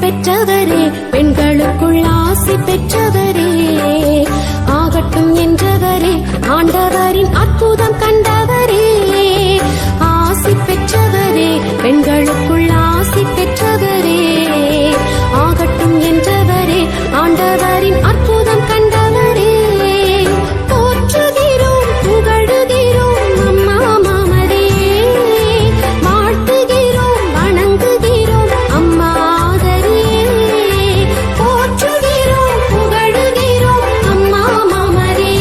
பெற்றவரே, பெண்களுக்குள் ஆசி பெற்றவரே, ஆகட்டும் என்றவரே, ஆண்டவரின் அற்புதம் கண்டவரே, ஆசி பெற்றவரே, பெண்களுக்குள் ஆசி பெற்றவரே, ஆகட்டும் என்றவரே, ஆண்டவரின் அற்புதம் கண்டவரே, போற்றுகிறோம் புகழுகிறோம் அம்மா மாமரே, வாழ்த்துகிறோம் வணங்குகிறோம் அம்மா ஆதரே, போற்றுகிறோம் புகழுகிறோம் அம்மா மாமரே,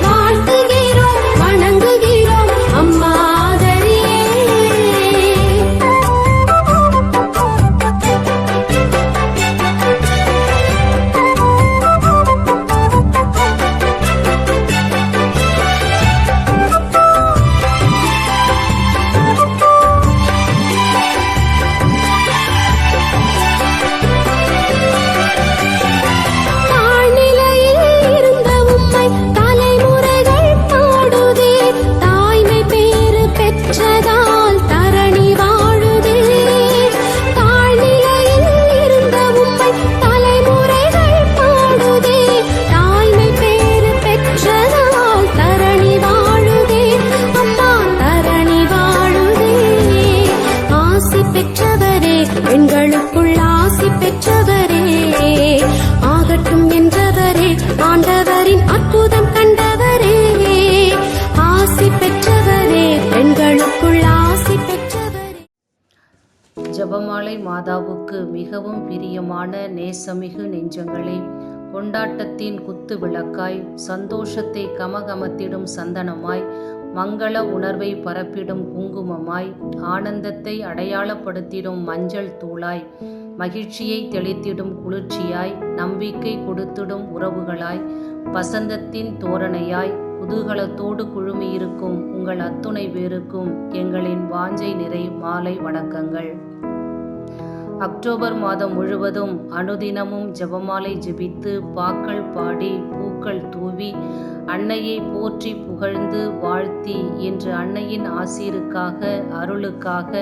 வாழ்த்துகிறோம் வணங்குகிறோம் அம்மா ஆதரே. தாழ்நிலையில் இருந்த உம்மை தலைமுறைகள் பாடுதே, தாய்மை பேறு பெற்றதால் தரணி வாழுதே. தாழ்நிலையில் இருந்த உம்மை தலைமுறைகள் பாடுதே, தாய்மை பேறு பெற்றதால் தரணி வாழுதே, அம்மா தரணி வாழுதே. ஆசி பெற்றவரே, பெண்களுக்குள் ஆசி பெற்றவரே, ஆகட்டும் என்றவரே, ஆண்டவரின் அற்புதம் கண்டவரே, ஆசி பெற்றவரே, பெண்களுக்குள் ஆசி பெற்றவரே. ஜெபமாலை மாதாவுக்கு மிகவும் பிரியமான நேசமிகு நெஞ்சங்களே, கொண்டாட்டத்தின் குத்து விளக்காய், சந்தோஷத்தை கமகமத்திடும் சந்தனமாய், மங்கள உணர்வை பரப்பிடும் குங்குமமாய், ஆனந்தத்தை அடையாளப்படுத்திடும் மஞ்சள் தூளாய், மகிழ்ச்சியை தெளித்திடும் குளிர்ச்சியாய், நம்பிக்கை கொடுத்திடும் உறவுகளாய், வசந்தத்தின் தோரணையாய், குதூகலத்தோடு குழுமியிருக்கும் உங்கள் அத்துணை பேருக்கும் எங்களின் வாஞ்சை நிறை மாலை வணக்கங்கள். அக்டோபர் மாதம் முழுவதும் அனுதினமும் ஜெபமாலை ஜெபித்து, பாக்கள் பாடி, பூக்கள் தூவி, அன்னையை போற்றி புகழ்ந்து வாழ்த்தி, இன்று அன்னையின் ஆசீருக்காக, அருளுக்காக,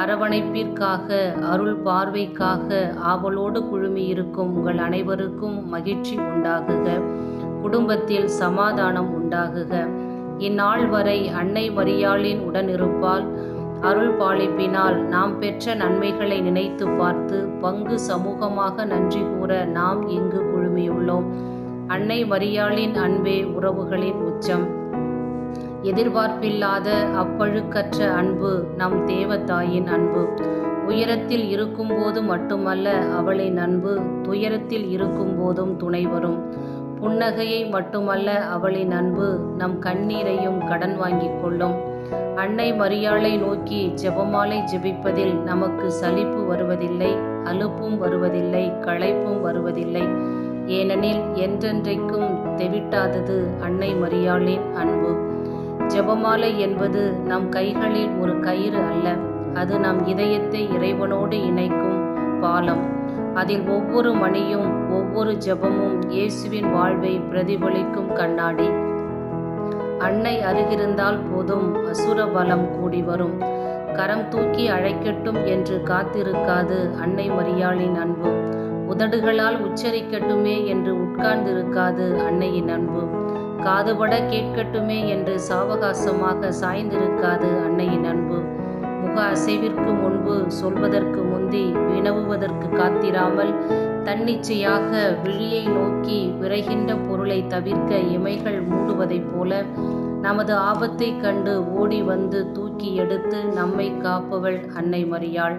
அரவணைப்பிற்காக, அருள் பார்வைக்காக ஆவலோடு குழுமியிருக்கும் உங்கள் அனைவருக்கும் மகிழ்ச்சி உண்டாகுக, குடும்பத்தில் சமாதானம் உண்டாகுக. இந்நாள் வரை அன்னை மரியாளின் உடனிருப்பால், அருள் பாலிப்பினால் நாம் பெற்ற நன்மைகளை நினைத்து பார்த்து பங்கு சமூகமாக நன்றி கூற நாம் இங்கு குழுமியுள்ளோம். அன்னை மரியாளின் அன்பே உறவுகளின் உச்சம். எதிர்பார்ப்பில்லாத அப்பழுக்கற்ற அன்பு நம் தேவதாயின் அன்பு. உயரத்தில் இருக்கும்போது மட்டுமல்ல அவளின் அன்பு, துயரத்தில் இருக்கும் போதும் துணை வரும். புன்னகையை மட்டுமல்ல அவளின் அன்பு, நம் கண்ணீரையும் கடன் வாங்கிக் கொள்ளும். அன்னை மரியாளை நோக்கி ஜெபமாலை ஜெபிப்பதில் நமக்கு சலிப்பு வருவதில்லை, அலுப்பும் வருவதில்லை, களைப்பும் வருவதில்லை. ஏனெனில் என்றென்றைக்கும் தெவிட்டாதது அன்னை மரியாளின் அன்பு. ஜெபமாலை என்பது நம் கைகளில் ஒரு கயிறு அல்ல, அது நம் இதயத்தை இறைவனோடு இணைக்கும் பாலம். அதில் ஒவ்வொரு மணியும் ஒவ்வொரு ஜெபமும் இயேசுவின் வாழ்வை பிரதிபலிக்கும் கண்ணாடி. அன்னை அருகிருந்தால் போதும் அசுர பலம் கூடி வரும். கரம் தூக்கி அழைக்கட்டும் என்று காத்திருக்காது அன்னை மரியாளின் அன்பு. உதடுகளால் உச்சரிக்கட்டுமே என்று உட்கார்ந்திருக்காது அன்னையின் அன்பு. காதுபட கேட்கட்டுமே என்று சாவகாசமாக சாய்ந்திருக்காது அன்னையின் அன்பு. முக அசைவிற்கு முன்பு சொல்வதற்கு முந்தி வினவுவதற்கு காத்திராமல் தன்னிச்சையாக விழியை நோக்கி விரைகின்ற பொருளை தவிர்க்க இமைகள் மூடுவதைப் போல நமது ஆபத்தை கண்டு ஓடி வந்து தூக்கி எடுத்து நம்மை காப்பவள் அன்னை மரியாள்.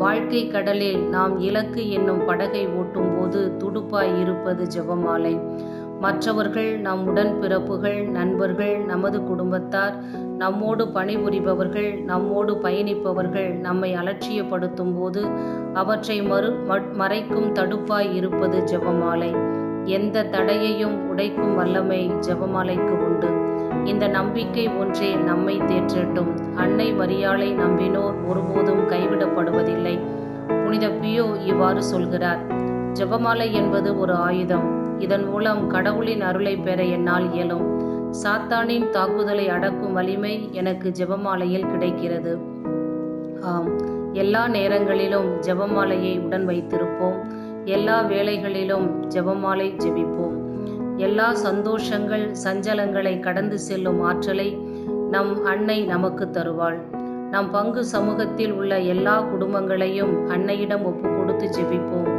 வாழ்க்கை கடலில் நாம் இலக்கு என்னும் படகை ஓட்டும் போது துடுப்பாய் இருப்பது ஜெபமாலை. மற்றவர்கள், நம் உடன்பிறப்புகள், நண்பர்கள், நமது குடும்பத்தார், நம்மோடு பணிபுரிபவர்கள், நம்மோடு பயணிப்பவர்கள் நம்மை அலட்சியப்படுத்தும் போது அவற்றை மறைக்கும் தடுப்பாய் இருப்பது ஜெபமாலை. எந்த தடையையும் உடைக்கும் வல்லமை ஜெபமாலைக்கு உண்டு. இந்த நம்பிக்கை ஒன்றே நம்மை தேற்றட்டும். அன்னை மரியாளை நம்பினோர் ஒருபோதும் கைவிடப்படுவதில்லை. புனித பியோ இவ்வாறு சொல்கிறார்: ஜெபமாலை என்பது ஒரு ஆயுதம். இதன் மூலம் கடவுளின் அருளை பெற என்னால் இயலும். சாத்தானின் தாக்குதலை அடக்கும் வலிமை எனக்கு ஜெபமாலையில் கிடைக்கிறது. ஆம், எல்லா நேரங்களிலும் ஜெபமாலையை உடன் வைத்திருப்போம். எல்லா வேளைகளிலும் ஜெபமாலை ஜெபிப்போம். எல்லா சந்தோஷங்கள் சஞ்சலங்களை கடந்து செல்லும் ஆற்றலை நம் அன்னை நமக்கு தருவாள். நம் பங்கு சமூகத்தில் உள்ள எல்லா குடும்பங்களையும் அன்னையிடம் ஒப்பு கொடுத்து ஜெபிப்போம்.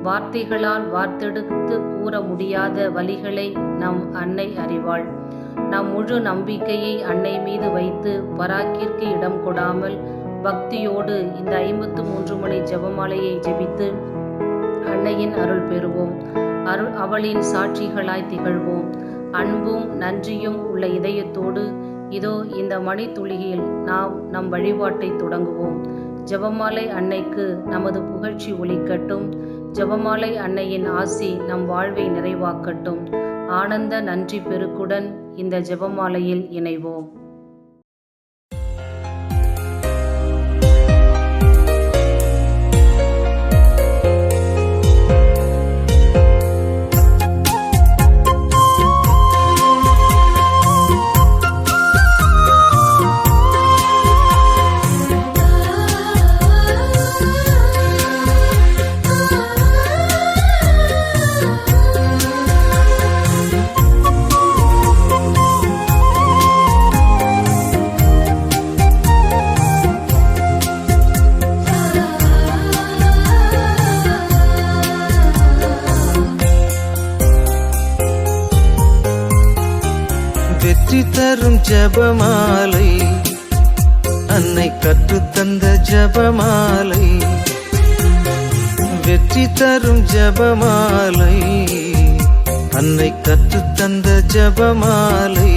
வார்த்தைகளால் வார்த்தெடுத்து கூற முடியாத வலிகளை நம் அன்னை அறிவாள். நம் முழு நம்பிக்கையை அன்னை மீது வைத்து பராக்கிற்கு இடம் கொடாமல் பக்தியோடு இந்த 53 மணி ஜெபமாலையை ஜெபித்து அன்னையின் அருள் பெறுவோம். அவளின் சாட்சிகளாய் திகழ்வோம். அன்பும் நன்றியும் உள்ள இதயத்தோடு இதோ இந்த மணித்துளியில் நாம் நம் வழிபாட்டை தொடங்குவோம். ஜெபமாலை அன்னைக்கு நமது புகழ்ச்சி ஒலிக்கட்டும். ஜெபமாலை அன்னையின் ஆசி நம் வாழ்வை நிறைவாக்கட்டும். ஆனந்த நன்றி பெருக்குடன் இந்த ஜெபமாலையில் இணைவோம். வெற்றி தரும் ஜெபமாலை, அன்னை கற்றுத்தந்த ஜெபமாலை. வெற்றி தரும் ஜெபமாலை, அன்னை கற்றுத்தந்த ஜெபமாலை.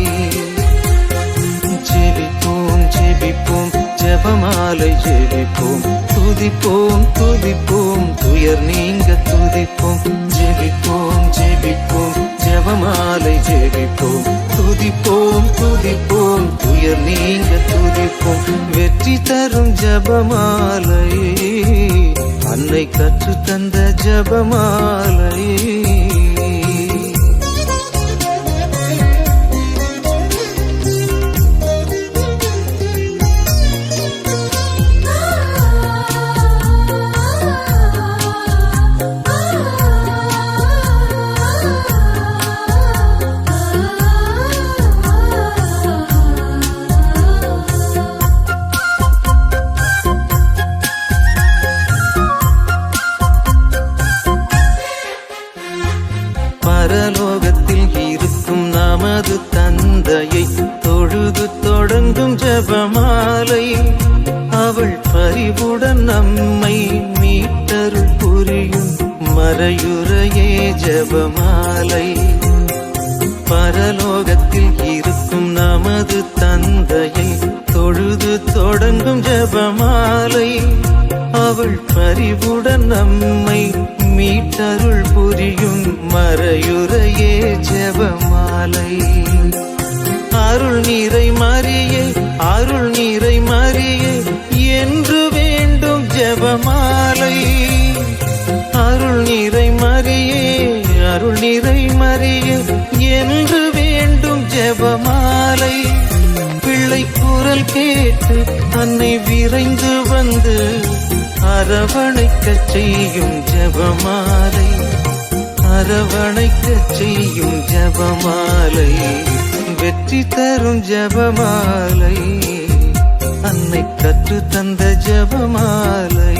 ஜெபிப்போம் ஜெபிப்போம் ஜெபமாலை ஜெபிப்போம். துதிப்போம் துதிப்போம் துயர் நீங்க துதிப்போம். ஜெபிப்போம் ஜெபிப்போம் ஜெபமாலை ஜெபிப்போம். துதிப்போம் துதிப்போம் துயர் நீங்க துதிப்போம். வெற்றி தரும் ஜெபமாலை, அன்னை கற்றுத்தந்த ஜெபமாலை. பரலோகத்தில் இருக்கும் நமது தந்தையை தொழுது தொடங்கும் ஜெபமாலை. அவள் பரிவுடன் நம்மை மீட்டருள் புரியும் மறையுறையே ஜெபமாலை. பரலோகத்தில் இருக்கும் நமது தந்தையை தொழுது தொடங்கும் ஜெபமாலை. அவள் பரிவுடன் நம்மை மீட்டருள் புரியும் மறையுறையே ஜெபமாலை. அருள் நீரை மரியே அருள் நீரை மரியே என்று வேண்டும் ஜெபமாலை. அருள் நீரை மரியே அருள் நீரை மரியே என்று வேண்டும் ஜெபமாலை. பிள்ளை குரல் கேட்டு அன்னை விரைந்து வந்து அரவணைக்கச் செய்யும் ஜெபமாலை. அரவணைக்கச் செய்யும் ஜெபமாலை. வெற்றி தரும் ஜெபமாலை, அன்னை கற்று தந்த ஜெபமாலை.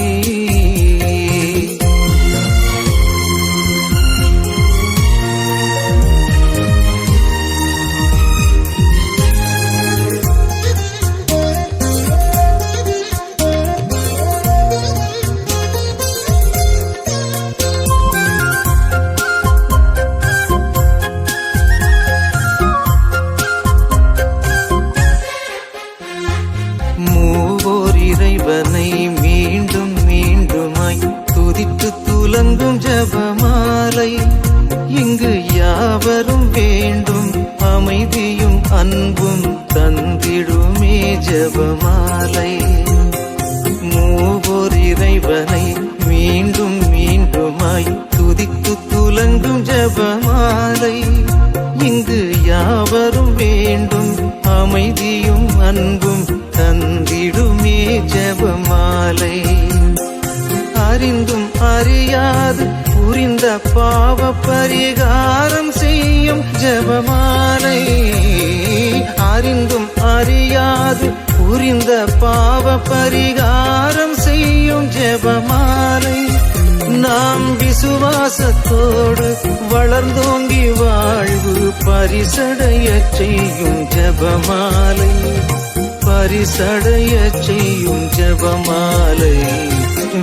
இறைவனை மீண்டும் மீண்டுமாய் துதித்து துலங்கும் ஜெபமாலை. இங்கு யாவரும் வேண்டும் அமைதியும் அன்பும் தந்திடுமே ஜெபமாலை. மூவோர் இறைவனை மீண்டும் மீண்டுமாய் துதித்து துலங்கும் ஜெபமாலை. இங்கு யாவரும் வேண்டும் அமைதியும் அன்பும் தந்திடுமே ஜெபமாலை. அறிந்தும் அறியாது புரிந்த பாவ பரிகாரம் செய்யும் ஜெபமாலை. அறிந்தும் அறியாது புரிந்த பாவ பரிகாரம் செய்யும் ஜெபமாலை. நாம் விசுவாசத்தோடு வளர்ந்தோங்கி வாழ்வு பரிசடைய செய்யும் ஜெபமாலை. பரிசடைய செய்யும் ஜெபமாலை.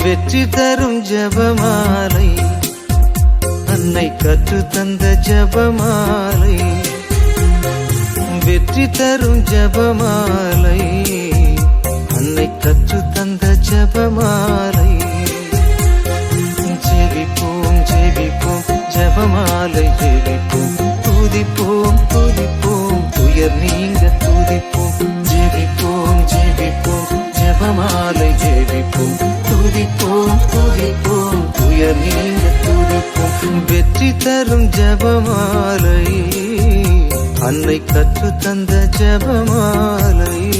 வெற்றி தரும் ஜெபமாலை. அன்னை கற்று தந்த ஜெபமாலை. வெற்றி தரும் ஜெபமாலை. அன்னை கற்று தந்த ஜெபமாலை. ஜெபிப்போம் ஜெபிப்போம் ஜெபமாலை ஜெபிப்போம். துதிப்போம் துதிப்போம் துயர் நீங்க துதிப்போம். ஜெபிப்போம் ஜெபிப்போம் ஜெபமாலை ஜெபிப்போம். துதிப்போம் துதிப்போம் துயர் நீங்க துதிப்போம். வெற்றி தரும் ஜெபமாலை. அன்னை கற்று தந்த ஜெபமாலை.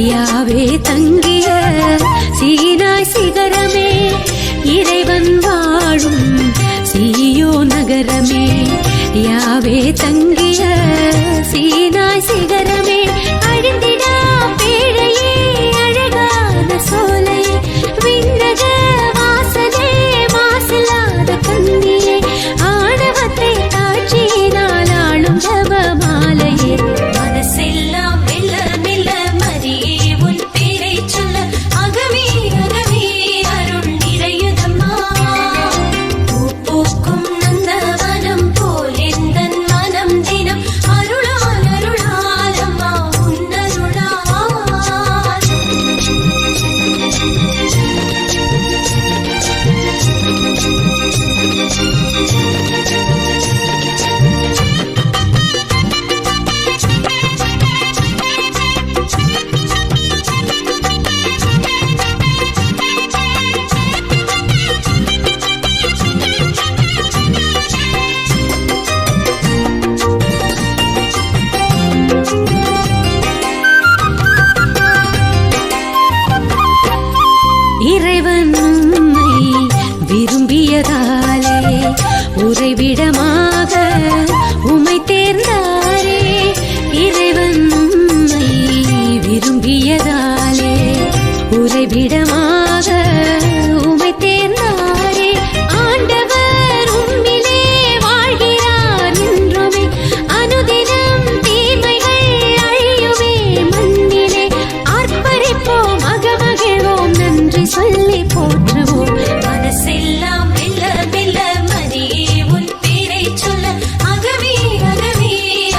யாவே தங்கிய சீனாய் சிகரமே இறைவன் வாழும் சீயோ நகரமே யாவே தங்கிய சீனாய் சிகரமே அழிந்திடா பேழையே அழகான சோலை விண்ணக வாசலே மாசில்லாத கண்ணியே ஆணவத்தை தாட்சியினால் ஆளும் ஜபமாலையே மனசெல்லாம் மெல்ல மெல்ல மரியே உன் பேரை சொல்ல அகமே அகமே அருள் நிறையுதம்மா பூக்கும் நந்தவனம் போல் எந்தன் மனம் தினம் அருளால் அருளால் அம்மா உன்னருளால் இறைவன் உம்மை விரும்பியதாலே உறைவிடமாக உம்மை தேர்ந்தாரே இறைவன் உம்மை விரும்பியதாலே உறைவிடமாக உம்மை தேர்ந்தாரே ஆண்டவர் உம்மிலே வாழ்கிறார் என்றுமே அனுதினம் தீமைகள் அழியுமே மண்ணிலே ஆர்ப்பரிப்போம் அகமகிழ்வோம் நன்றி சொல்லி போற்றுவோம் மனசெல்லாம் மெல்ல மெல்ல மரியே உன் பேரை சொல்ல அகமே அகமே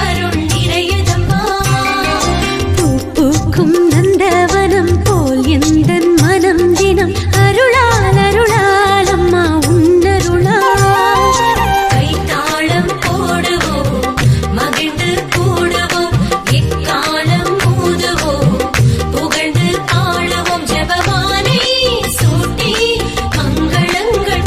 அருள் நிறையுதம்மா பூக்கும் நந்தவனம் போல் எந்தன் மனம் தினம் அருளால் அருளால் அம்மா உன்னருளால் கைத்தாளம் போடுவோம் மகிழ்ந்து கூடுவோம் எக்காலம் ஊதுவோம் புகழ்ந்து பாடுவோம் ஜெபமாலை சூட்டி மங்களங்கள்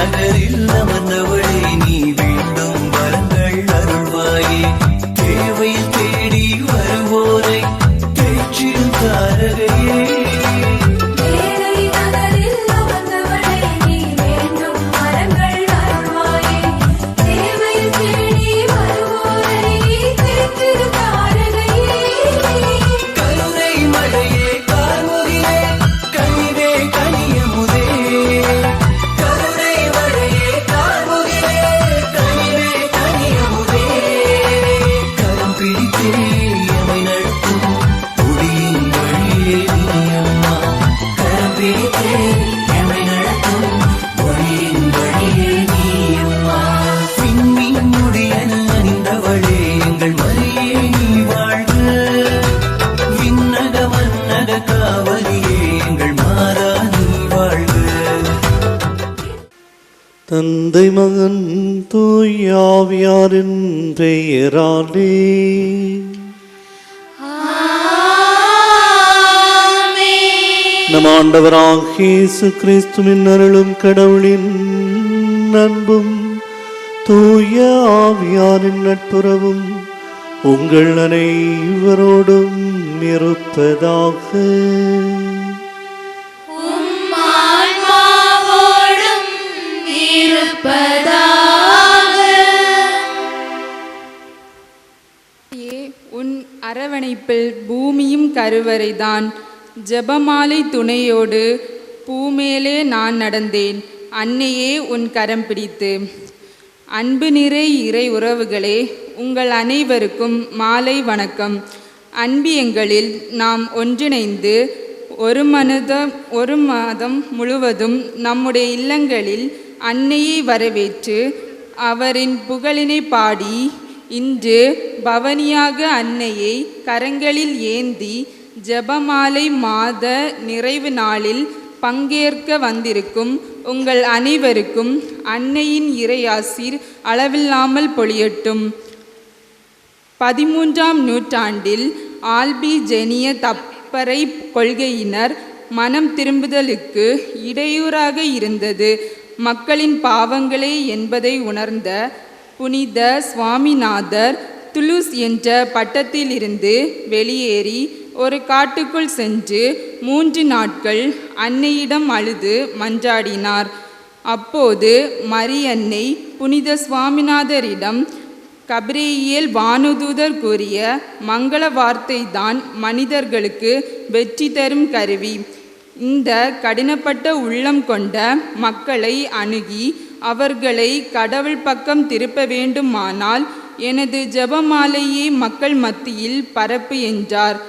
நகரில் அமர்ந்தவளே நீ வேண்டும் வரங்கள் அருள்வாயே தேவையில் தேடி வருவோரை தேற்றிடும் தாரகையே தந்தை மகன் தூயாவியாரின் பெயராலே நம் ஆண்டவராகிய இயேசு கிறிஸ்துவின் அருளும் கடவுளின் அன்பும் தூய ஆவியாரின் நட்புறவும் உங்கள் அனைவரோடும் இருப்பதாக. உன் அரவணைப்பில் பூமியும் கருவறைதான். ஜெபமாலை துணையோடு பூமேலே நான் நடந்தேன், அன்னையே உன் கரம் பிடித்து. அன்பு நிறை இறை உறவுகளே, உங்கள் அனைவருக்கும் மாலை வணக்கம். அன்பியங்களில் நாம் ஒன்றிணைந்து ஒரு மாதம் முழுவதும் நம்முடைய இல்லங்களில் அன்னையை வரவேற்று அவரின் புகழினை பாடி இன்று பவனியாக அன்னையை கரங்களில் ஏந்தி ஜெபமாலை மாத நிறைவு நாளில் பங்கேற்க வந்திருக்கும் உங்கள் அனைவருக்கும் அன்னையின் இறையாசீர் அளவில்லாமல் பொழியட்டும். 13ஆம் நூற்றாண்டில் ஆல்பிஜெனிய தப்பறை கொள்கையினர் மனம் திரும்புதலுக்கு இடையூறாக இருந்தது மக்களின் பாவங்களே என்பதை உணர்ந்த புனித சுவாமிநாதர் துலூஸ் என்ற பட்டத்திலிருந்து வெளியேறி ஒரு காட்டுக்குள் சென்று 3 நாட்கள் அன்னையிடம் அழுது மன்றாடினார். அப்போது மரியன்னை புனித சுவாமிநாதரிடம் கபிரியேல் வானுதூதர் கூறிய மங்கள வார்த்தை தான் மனிதர்களுக்கு வெற்றி தரும் கருவி. இந்த கடினப்பட்ட உள்ளம் கொண்ட மக்களை அணுகி அவர்களை கடவுள் பக்கம் திருப்ப வேண்டுமானால் எனது ஜெபமாலையை மக்கள் மத்தியில் பரப்பு என்றார்.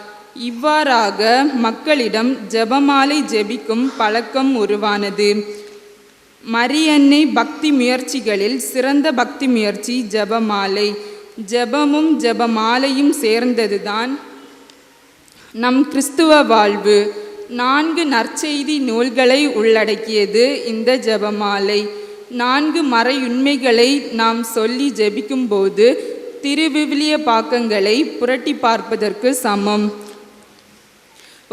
இவ்வாறாக மக்களிடம் ஜெபமாலை ஜெபிக்கும் பழக்கம் உருவானது. மரியன்னை பக்தி முயற்சிகளில் சிறந்த பக்தி முயற்சி ஜெபமாலை. ஜெபமும் ஜெபமாலையும் சேர்ந்ததுதான் நம் கிறிஸ்துவ வாழ்வு. 4 நற்செய்தி நூல்களை உள்ளடக்கியது இந்த ஜெபமாலை. 4 மறையுண்மைகளை நாம் சொல்லி ஜெபிக்கும்போது திருவிவிலிய பாக்கங்களை புரட்டி பார்ப்பதற்கு சமம்.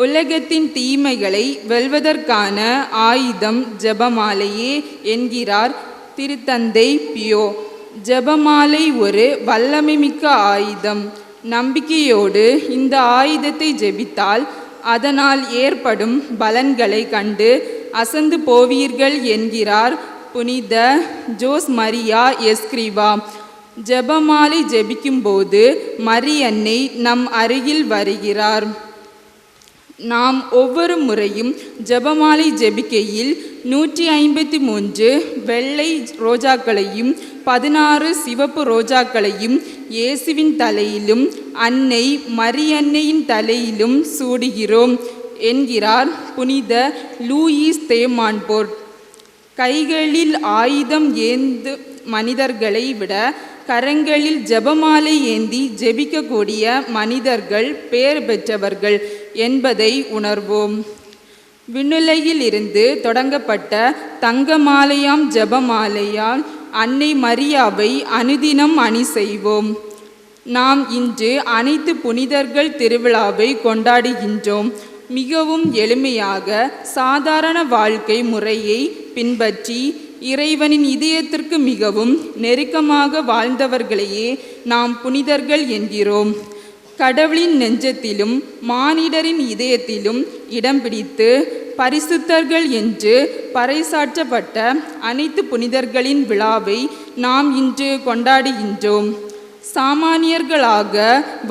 உலகத்தின் தீமைகளை வெல்வதற்கான ஆயுதம் ஜெபமாலையே என்கிறார் திருத்தந்தை பியோ. ஜெபமாலை ஒரு வல்லமைமிக்க ஆயுதம். நம்பிக்கையோடு இந்த ஆயுதத்தை ஜெபித்தால் அதனால் ஏற்படும் பலன்களை கண்டு அசந்து போவீர்கள் என்கிறார் புனித ஜோஸ் மரியா எஸ்கிரிவா. ஜெபமாலை ஜெபிக்கும்போது மரியன்னை நம் அருகில் வருகிறார். நாம் ஒவ்வொரு முறையும் ஜெபமாலை ஜெபிக்கையில் 153 வெள்ளை ரோஜாக்களையும் 16 சிவப்பு ரோஜாக்களையும் இயேசுவின் தலையிலும் அன்னை மரியன்னையின் தலையிலும் சூடுகிறோம் என்கிறார் புனித லூயிஸ் தே மான்போர்ட். கைகளில் ஆயுதம் ஏந்து மனிதர்களை விட கரங்களில் ஜெபமாலை ஏந்தி ஜெபிக்கக்கூடிய மனிதர்கள் பேர் பெற்றவர்கள் என்பதை உணர்வோம். விண்ணுலகில் இருந்து தொடங்கப்பட்ட தங்கமாலையாம் ஜெபமாலையால் அன்னை மரியாவை அனுதினம் அணி செய்வோம். நாம் இன்று அனைத்து புனிதர்கள் திருவிழாவை கொண்டாடுகின்றோம். மிகவும் எளிமையாக சாதாரண வாழ்க்கை முறையை பின்பற்றி இறைவனின் இதயத்திற்கு மிகவும் நெருக்கமாக வாழ்ந்தவர்களையே நாம் புனிதர்கள் என்கிறோம். கடவுளின் நெஞ்சத்திலும் மானிடரின் இதயத்திலும் இடம் பிடித்து பரிசுத்தர்கள் என்று பறைசாற்றப்பட்ட அனைத்து புனிதர்களின் விழாவை நாம் இன்று கொண்டாடுகின்றோம். சாமானியர்களாக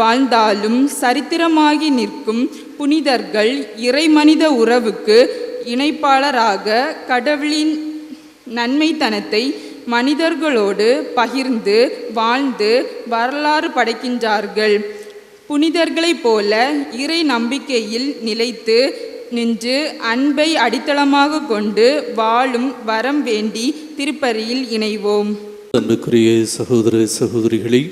வாழ்ந்தாலும் சரித்திரமாகி நிற்கும் புனிதர்கள் இறைமனித உறவுக்கு இணைப்பாளராக கடவுளின் நன்மைத்தனத்தை மனிதர்களோடு பகிர்ந்து வாழ்ந்து வரலாறு படைக்கின்றார்கள். புனிதர்களைப் போல இறை நம்பிக்கையில் நிலைத்து நின்று அன்பை அடித்தளமாக கொண்டு வாழும் வரம் வேண்டி திருப்பலியில் இணைவோம். அன்புக்குரிய சகோதர சகோதரிகளே,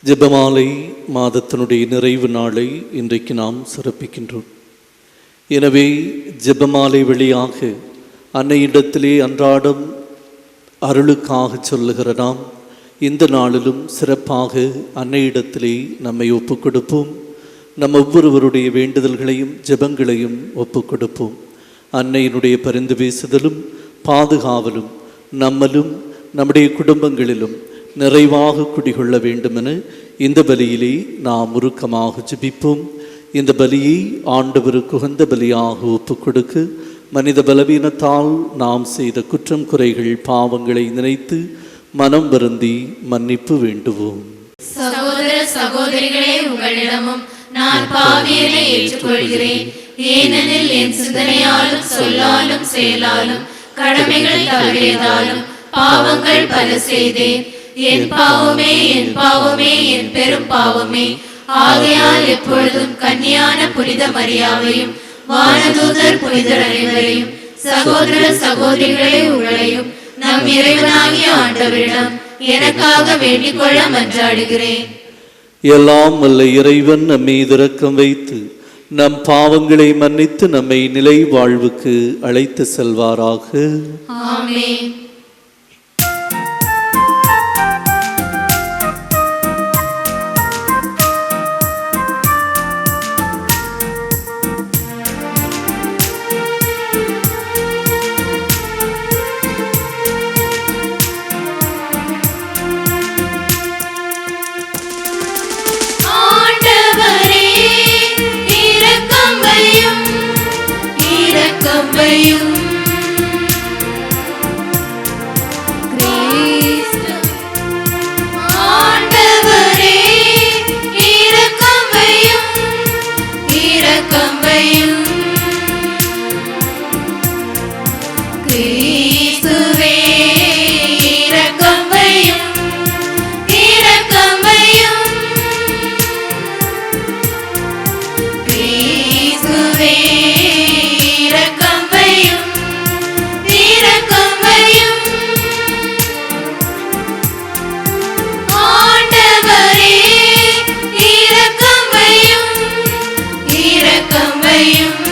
ஜெபமாலை மாதத்தினுடைய நிறைவு நாளை இன்றைக்கு நாம் சிறப்பிக்கின்றோம். எனவே ஜெபமாலை வழியாக அன்னையிடத்திலே அன்றாடம் அருளுக்காக சொல்லுகிற நாம் இந்த நாளிலும் சிறப்பாக அன்னையிடத்திலே நம்மை ஒப்புக் கொடுப்போம். நம் ஒவ்வொருவருடைய வேண்டுதல்களையும் ஜெபங்களையும் ஒப்புக் கொடுப்போம். அன்னையினுடைய பரிந்து பேசுதலும் பாதுகாவலும் நம்மளும் நம்முடைய குடும்பங்களிலும் நிறைவாக குடிகொள்ள வேண்டுமென இந்த பலியிலே நாம் உருக்கமாக ஜெபிப்போம். இந்த பலியை ஆண்டவருக்கு உகந்த பலியாக ஒப்புக் கொடுக்க மனித பலவீனத்தால் நாம் செய்த குற்றம் குறைகள் பாவங்களை நினைத்து மனம் வருந்தி மன்னிப்பு வேண்டுவோம். சகோதர சகோதரிகளே, உங்களிடமும் நான் பாவியனை ஏற்றுக்கொள்கிறேன். ஏனெனில் என் சிந்தனையாலும் சொல்லாலும் செயலாலும் கடமைகள் தவறியதாலும் பாவங்கள் பல செய்தேன். என் பாவமே, என் பாவமே, என் பெரும் பாவமே. ஆகையால் எப்பொழுதும் கன்னியான புனித மரியாவையும் வானதூதர் புனிதர் அனைவரையும் சகோதர சகோதரிகளே உங்களையும் நம் இறைவனாகிய ஆண்டவரிடம் எனக்காக வேண்டிக் கொள்ள மன்றாடுகிறேன். எல்லாம் வல்ல இறைவன் நம்மை இரக்கம் வைத்து நம் பாவங்களை மன்னித்து நம்மை நிலை வாழ்வுக்கு அழைத்து செல்வாராக. ஆமென். இரக்கம் வையும்.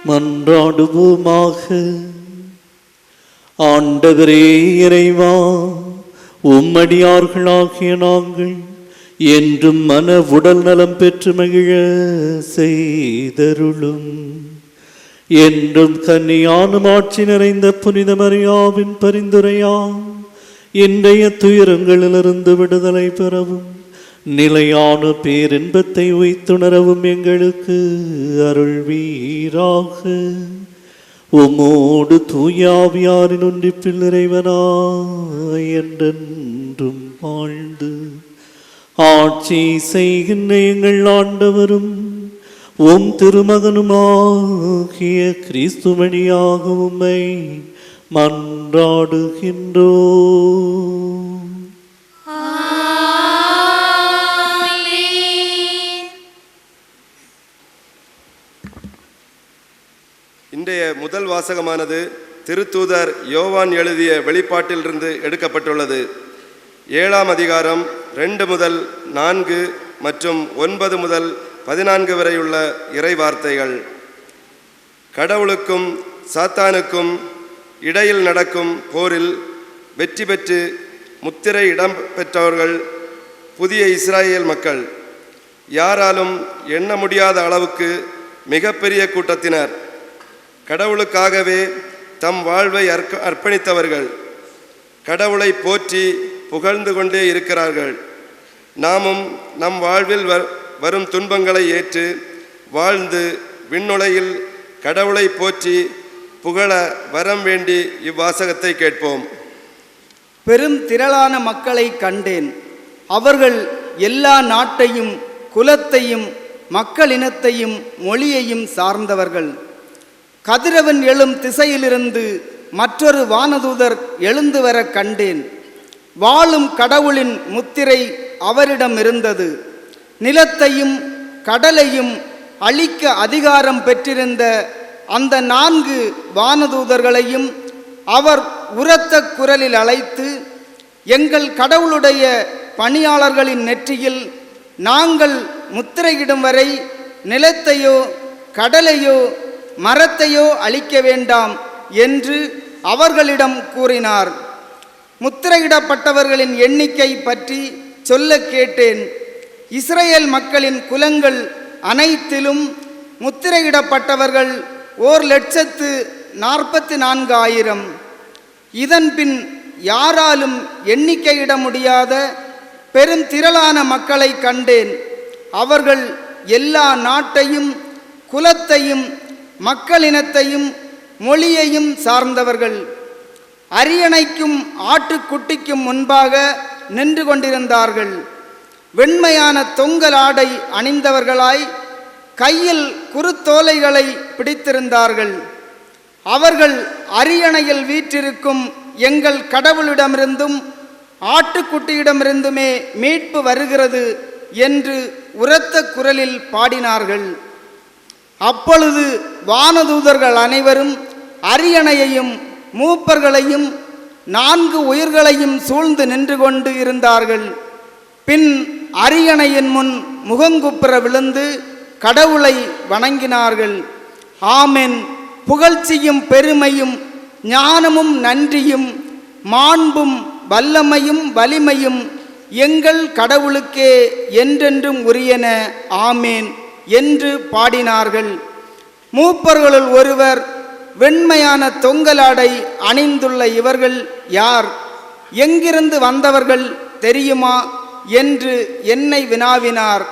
மன்றாடுவோமாக. ஆண்டவரே இறைவா, உம்மடியார்களாகிய நாங்கள் என்றும் மன உடல் நலம் பெற்று மகிழ செய்தருளும். என்றும் கன்னியான ஆட்சி நிறைந்த புனித மரியாவின் பரிந்துரையாம் இன்றைய துயரங்களிலிருந்து விடுதலை பெறவும் நிலையான பேரின்பத்தை உய்த்துணரவும் எங்களுக்கு அருள்வீராக. உமோடு தூயாவியாரின் ஒன்றிப்பில் இறைவனாய் என்றென்றும் வாழ்ந்து ஆட்சி செய்கின்ற எங்கள் ஆண்டவரும் உம் திருமகனுமாகிய கிறிஸ்து வழியாக உம்மை மன்றாடுகின்றோம். இன்றைய முதல் வாசகமானது திருத்தூதர் யோவான் எழுதிய வெளிப்பாட்டிலிருந்து எடுக்கப்பட்டுள்ளது. 7ஆம் அதிகாரம் 2 முதல் 4 மற்றும் 9 முதல் 14 வரை உள்ள இறை வார்த்தைகள். கடவுளுக்கும் சாத்தானுக்கும் இடையில் நடக்கும் போரில் வெற்றி பெற்று முத்திரை இடம் பெற்றவர்கள் புதிய இஸ்ராயேல் மக்கள். யாராலும் எண்ண முடியாத அளவுக்கு மிகப்பெரிய கூட்டத்தினர். கடவுளுக்காகவே தம் வாழ்வை அர்ப்பணித்தவர்கள். கடவுளை போற்றி புகழ்ந்து கொண்டே இருக்கிறார்கள். நாமும் நம் வாழ்வில் வரும் துன்பங்களை ஏற்று வாழ்ந்து விண்ணுலகில் கடவுளை போற்றி புகழ வரம் வேண்டி இவ்வாசகத்தை கேட்போம். பெரும் திரளான மக்களை கண்டேன். அவர்கள் எல்லா நாட்டையும் குலத்தையும் மக்களினத்தையும் மொழியையும் சார்ந்தவர்கள். கதிரவன் எழும் திசையிலிருந்து மற்றொரு வானதூதர் எழுந்து வர கண்டேன். வாழும் கடவுளின் முத்திரை அவரிடம் இருந்தது. நிலத்தையும் கடலையும் அழிக்க அதிகாரம் பெற்றிருந்த அந்த 4 வானதூதர்களையும் அவர் உரத்த குரலில் அழைத்து, எங்கள் கடவுளுடைய பணியாளர்களின் நெற்றியில் நாங்கள் முத்திரையிடும் வரை நிலத்தையோ கடலையோ மரத்தையோ அழிக்க வேண்டாம் என்று அவர்களிடம் கூறினார். முத்திரையிடப்பட்டவர்களின் எண்ணிக்கை பற்றி சொல்ல கேட்டேன். இஸ்ரேல் மக்களின் குலங்கள் அனைத்திலும் முத்திரையிடப்பட்டவர்கள் 1,44,000. இதன் பின் யாராலும் எண்ணிக்கையிட முடியாத பெரும் திரளான மக்களை கண்டேன். அவர்கள் எல்லா நாட்டையும் குலத்தையும் மக்களினத்தையும் மொழியையும் சார்ந்தவர்கள். அரியணைக்கும் ஆட்டுக்குட்டிக்கும் முன்பாக நின்று கொண்டிருந்தார்கள். வெண்மையான தொங்கல் ஆடை அணிந்தவர்களாய் கையில் குருத்தோலைகளை பிடித்திருந்தார்கள். அவர்கள் அரியணையில் வீற்றிருக்கும் எங்கள் கடவுளிடமிருந்தும் ஆட்டுக்குட்டியிடமிருந்துமே மீட்பு வருகிறது என்று உரத்த குரலில் பாடினார்கள். அப்பொழுது வானதூதர்கள் அனைவரும் அரியணையையும் மூப்பர்களையும் 4 உயிர்களையும் சூழ்ந்து நின்று கொண்டு இருந்தார்கள். பின் அரியணையின் முன் முகங்குப்புற விழுந்து கடவுளை வணங்கினார்கள். ஆமென். புகழ்ச்சியும் பெருமையும் ஞானமும் நன்றியும் மாண்பும் வல்லமையும் வலிமையும் எங்கள் கடவுளுக்கே என்றென்றும் உரியன. ஆமேன் என்று பாடினார்கள். மூப்பர்களுள் ஒருவர், வெண்மையான தொங்கலாடை அணிந்துள்ள இவர்கள் யார்? எங்கிருந்து வந்தவர்கள் தெரியுமா என்று என்னை வினாவினார்.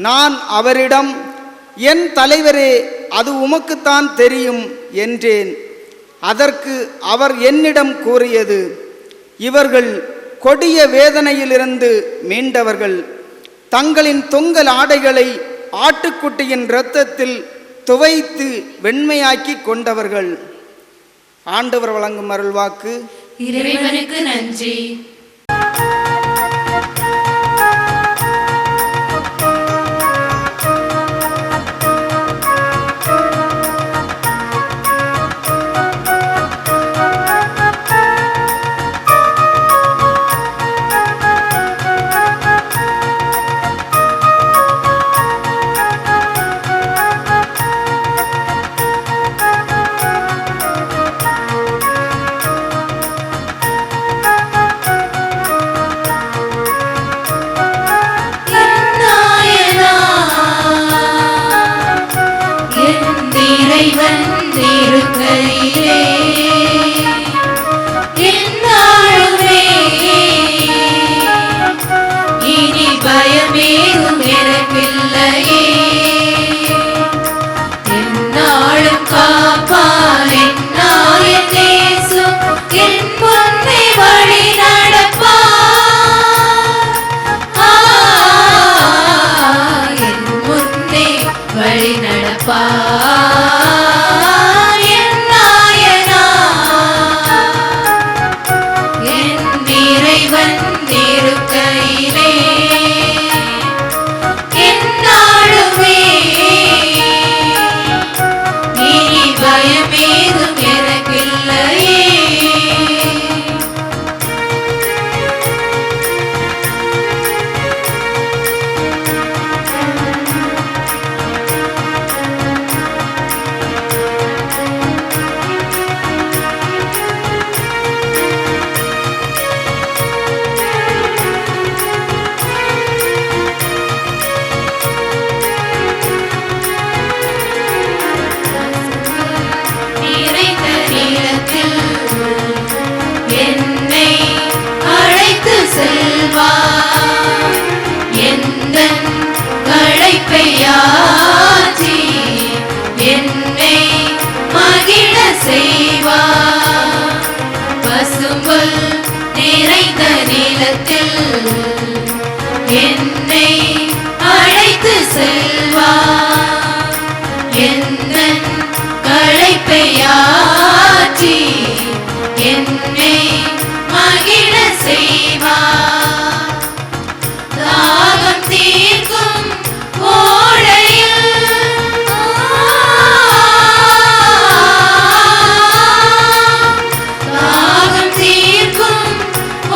நான் அவரிடம், என் தலைவரே, அது உமக்குத்தான் தெரியும் என்றேன். அதற்கு அவர் என்னிடம் கூறியது, இவர்கள் கொடிய வேதனையிலிருந்து மீண்டவர்கள். தங்களின் தொங்கல் ஆடைகளை ஆட்டுக்குட்டியின் இரத்தத்தில் துவைத்து வெண்மையாக்கி கொண்டவர்கள். ஆண்டவர் வழங்கும் அருள்வாக்கு. இறைவனுக்கு நன்றி. இருக்கையிலே என்னாலுமே இனி பயமேதும் எனக்கில்லையே. என்னாலும் காப்பான் என்னாயன் இயேசு என் முன்னே வழி நடப்பார். என் முன்னே வழி நடப்பார். என் நாயனா என் இறைவன் இருக்கையிலே என்னாலுமே இனி பயமேதும் எனக்கில்லையே. நிறைந்த நீளத்தில் என்னை அழைத்து செல்வார். எந்தன் களைப்பையாற்றி என்னை மகிழ செய்வார். பசும்புல் நிறைந்த நீளத்தில் என்னை அழைத்து செல்வார். எந்தன் களைப்பையாற்றி என்னை மகிழ செய்வார். தாகம் தீர்க்கும் ஓடையில் தாகம் தீர்க்கும்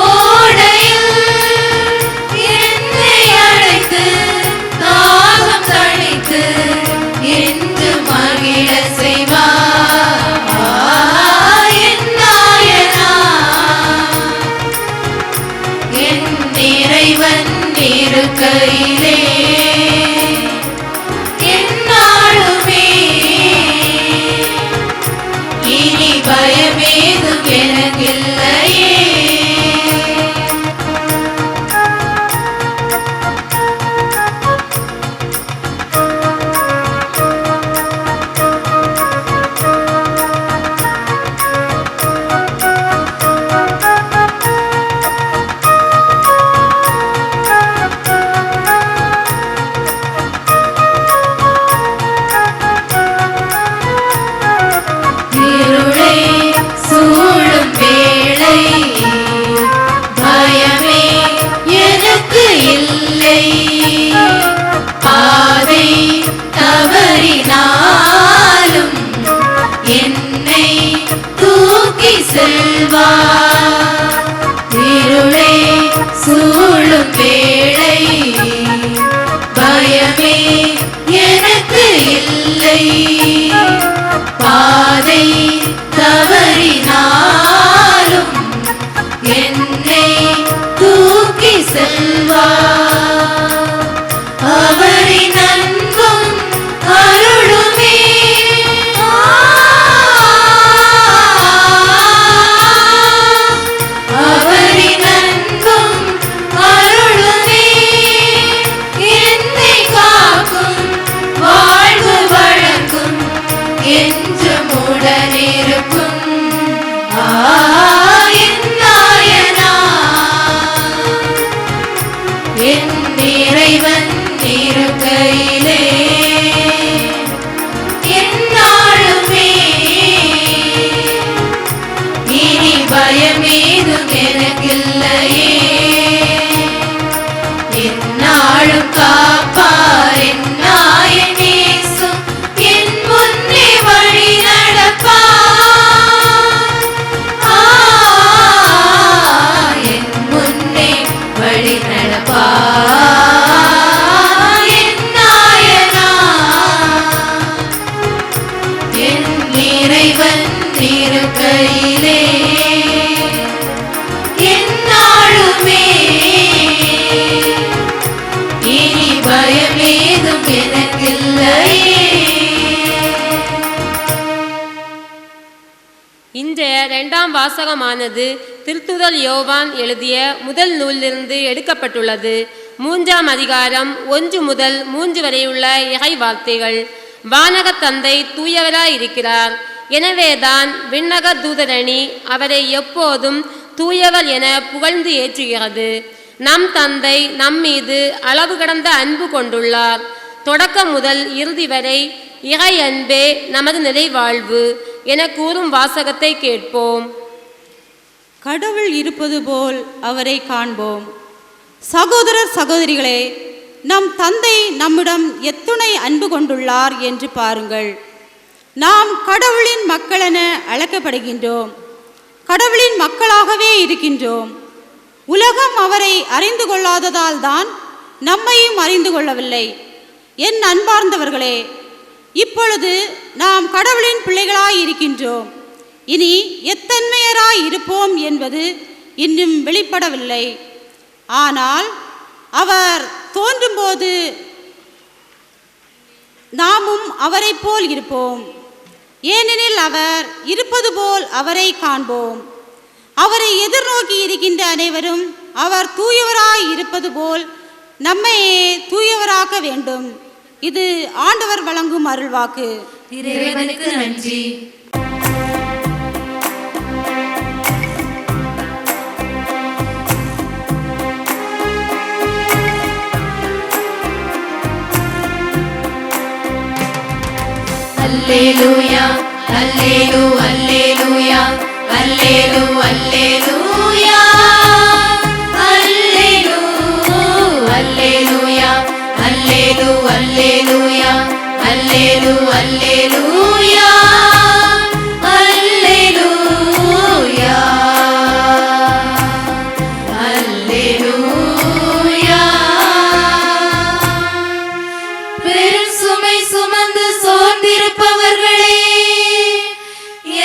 ஓடையில் என்னை அழைத்து தாகம் தணித்து என்று மகிழ செய்வார். என் நாயனா என் இறைவன் இருக்கையிலே என்னாலுமே இனி பயமேதும் எனக்கில்லையே. இருளை சூழும் வேளை பயமே எனக்கு இல்லை. பாதை தவறினாலும் என்னை தூக்கி செல்வார். இருளை சூழும் வேளை பயமே எனக்கு இல்லை. பாதை தவறினாலும் என்னை தூக்கி செல்வார். அவரின் அன்பும் அருளுமே அவரின் அன்பும் அருளுமே என்னை காக்கும் வாழ்வு வழங்கும் என்றும் உடனிருக்கும். 2ஆம் வாசகமானது திருத்துதர் யோவான் எழுதிய முதல் நூலிலிருந்து எடுக்கப்பட்டுள்ளது. 3ஆம் அதிகாரம் 1 முதல் 3 வரையுள்ள இறை வார்த்தைகள். வானக தந்தை தூயவராய் இருக்கிறார். எனவேதான் விண்ணக தூதரணி அவரை எப்போதும் தூயவர் என புகழ்ந்து ஏற்றுகிறது. நம் தந்தை நம் மீது அளவு கடந்த அன்பு கொண்டுள்ளார். தொடக்கம் முதல் இறுதி வரை இறை அன்பே நமது நிறைவாழ்வு என கூறும் வாசகத்தை கேட்போம். கடவுள் இருப்பது போல் அவரை காண்போம். சகோதரர் சகோதரிகளே, நம் தந்தை நம்மிடம் எத்துணை அன்பு கொண்டுள்ளார் என்று பாருங்கள். நாம் கடவுளின் மக்களென அழைக்கப்படுகின்றோம். கடவுளின் மக்களாகவே இருக்கின்றோம். உலகம் அவரை அறிந்து கொள்ளாததால் தான் நம்மையும் அறிந்து கொள்ளவில்லை. என் அன்பார்ந்தவர்களே, இப்பொழுது நாம் கடவுளின் பிள்ளைகளாய் இருக்கின்றோம். இனி எத்தன்மையராய் இருப்போம் என்பது இன்னும் வெளிப்படவில்லை. ஆனால் அவர் தோன்றும்போது நாமும் அவரை போல் இருப்போம். ஏனெனில் அவர் இருப்பது போல் அவரை காண்போம். அவரை எதிர்நோக்கி இருக்கின்ற அனைவரும் அவர் தூயவராய் இருப்பது போல் நம்மையே தூயவராக்க வேண்டும். இது ஆண்டவர் வழங்கும் அருள்வாக்கு. இறைவனுக்கு நன்றி. அல்லேலூயா அல்லேலூ அல்லேலூயா அல்லேலூ அல்லேலூயா அல்லேலூ அல்லேலூயா அல்லேலூ அல்லேலூயா அல்லேலூ அல்லேலூயா அல்லேலூயா அல்லேலூயா. பெரும் சுமை சுமந்து சோர்ந்திருப்பவர்களே,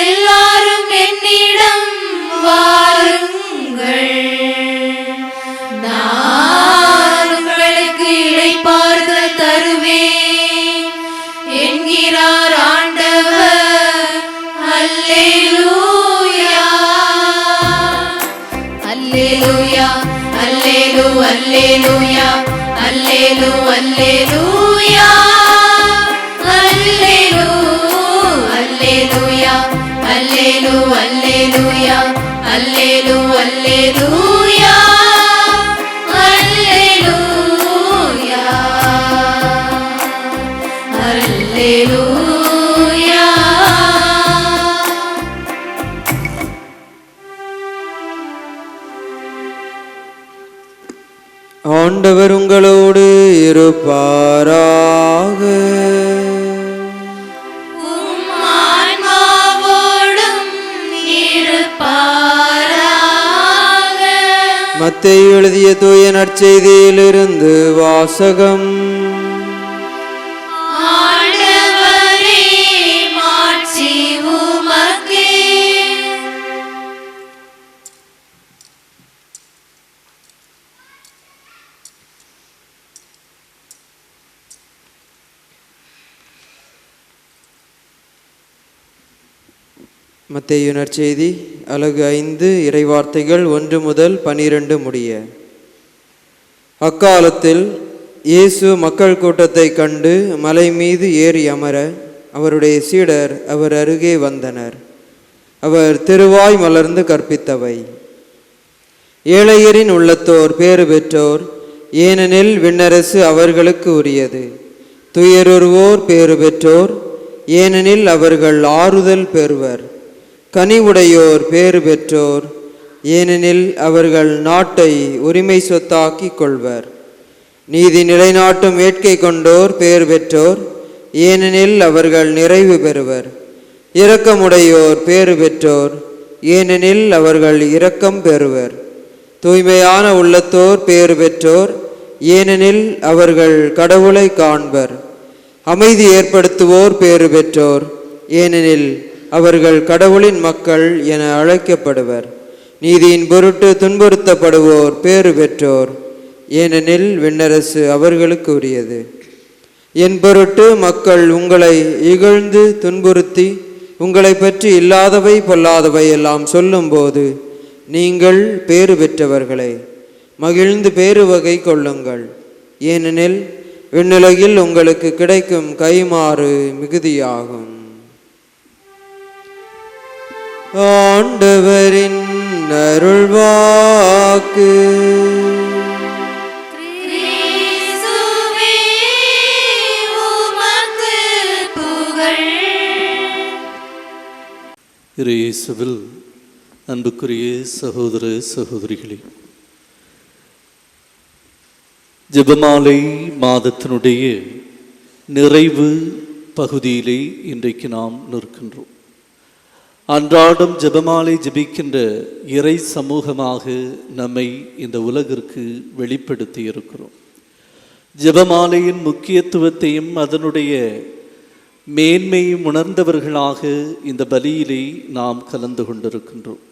எல்லாரும் என்னிடம் வாருங்கள், நான் உங்களுக்கு இளைப்பாறுதல் தருவேன் என்கிறார் ஆண்டவர். அல்லேலூயா அல்லேலூயா அல்லேலூ அல்லேலூயா அல்லேலூ அல்லேலூயா அல்லேலூ அல்லேலூயா அல்லேலூ அல்லேலூயா அல்லேலூ அல்லேலூயா அல்லேலூயா அல்லேலூயா. ஆண்டவர் உங்களோடு இருப்பாராக. உம் ஆன்மாவோடும் இருப்பாராக. மத்தேயு எழுதிய தூய நற்செய்தியிலிருந்து வாசகம். ஆண்டவரே, மாட்சி உமக்கே. மத்தேயு நற்செய்தி அலகு 5 இறைவார்த்தைகள் 1 முதல் 12 முடிய. அக்காலத்தில் இயேசு மக்கள் கூட்டத்தை கண்டு மலை மீது ஏறி அமர அவருடைய சீடர் அவர் அருகே வந்தனர். அவர் திருவாய் மலர்ந்து கற்பித்தவை: ஏழையரின் உள்ளத்தோர் பேறு பெற்றோர், ஏனெனில் விண்ணரசு அவர்களுக்கு உரியது. துயருவோர் பேறு பெற்றோர், ஏனெனில் அவர்கள் ஆறுதல் பெறுவர். கனிவுடையோர் பேறு பெற்றோர், ஏனெனில் அவர்கள் நாட்டை உரிமை சொத்தாக்கி கொள்வர். நீதி நிலைநாட்டும் வேட்கை கொண்டோர் பேறு பெற்றோர், ஏனெனில் அவர்கள் நிறைவு பெறுவர். இரக்கமுடையோர் பேறு பெற்றோர், ஏனெனில் அவர்கள் இரக்கம் பெறுவர். தூய்மையான உள்ளத்தோர் பேறு பெற்றோர், ஏனெனில் அவர்கள் கடவுளை காண்பர். அமைதி ஏற்படுத்துவோர் பேறு பெற்றோர், ஏனெனில் அவர்கள் கடவுளின் மக்கள் என அழைக்கப்படுவர். நீதியின் பொருட்டு துன்புறுத்தப்படுவோர் பேறு பெற்றோர், ஏனெனில் விண்ணரசு அவர்களுக்கு உரியது. என் பொருட்டு மக்கள் உங்களை இகழ்ந்து துன்புறுத்தி உங்களை பற்றி இல்லாதவை பொல்லாதவை எல்லாம் சொல்லும்போது நீங்கள் பேறு பெற்றவர்களே, மகிழ்ந்து பேறு வகை கொள்ளுங்கள். ஏனெனில் விண்ணுலகில் உங்களுக்கு கிடைக்கும் கைமாறு மிகுதியாகும். ஆண்டவரின் அருள்வாக்கு. கிறிஸ்துவே உமக்கு புகழ். இயேசுவில் அன்புக்குரிய சகோதர சகோதரிகளே, ஜெபமாலை மாதத்தினுடைய நிறைவு பகுதியிலே இன்றைக்கு நாம் நிற்கின்றோம். அன்றாடம் ஜெபமாலை ஜெபிக்கின்ற இறை சமூகமாக நம்மை இந்த உலகிற்கு வெளிப்படுத்தி இருக்கிறோம். ஜெபமாலையின் முக்கியத்துவத்தையும் அதனுடைய மேன்மையும் உணர்ந்தவர்களாக இந்த பலியிலே நாம் கலந்து கொண்டிருக்கின்றோம்.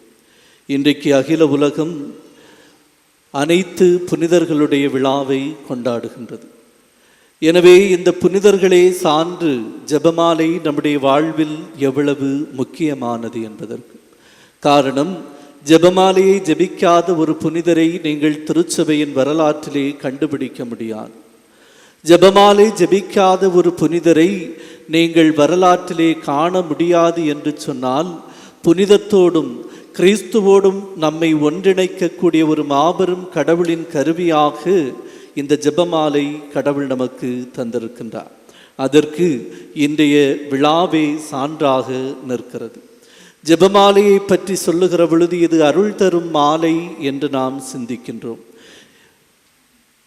இன்றைக்கு அகில உலகம் அனைத்து புனிதர்களுடைய விழாவை கொண்டாடுகின்றது. எனவே இந்த புனிதர்களே சான்று ஜெபமாலை நம்முடைய வாழ்வில் எவ்வளவு முக்கியமானது என்பதற்கு. காரணம், ஜெபமாலையை ஜெபிக்காத ஒரு புனிதரை நீங்கள் திருச்சபையின் வரலாற்றிலே கண்டுபிடிக்க முடியாது. ஜெபமாலை ஜெபிக்காத ஒரு புனிதரை நீங்கள் வரலாற்றிலே காண முடியாது என்று சொன்னால், புனிதத்தோடும் கிறிஸ்துவோடும் நம்மை ஒன்றிணைக்கக்கூடிய ஒரு மாபெரும் கடவுளின் கருவியாக இந்த ஜெபமாலை கடவுள் நமக்கு தந்திருக்கின்றார். அதற்கு இன்றைய விழாவே சான்றாக நிற்கிறது. ஜெபமாலையை பற்றி சொல்லுகிற பொழுது இது அருள் தரும் மாலை என்று நாம் சிந்திக்கின்றோம்.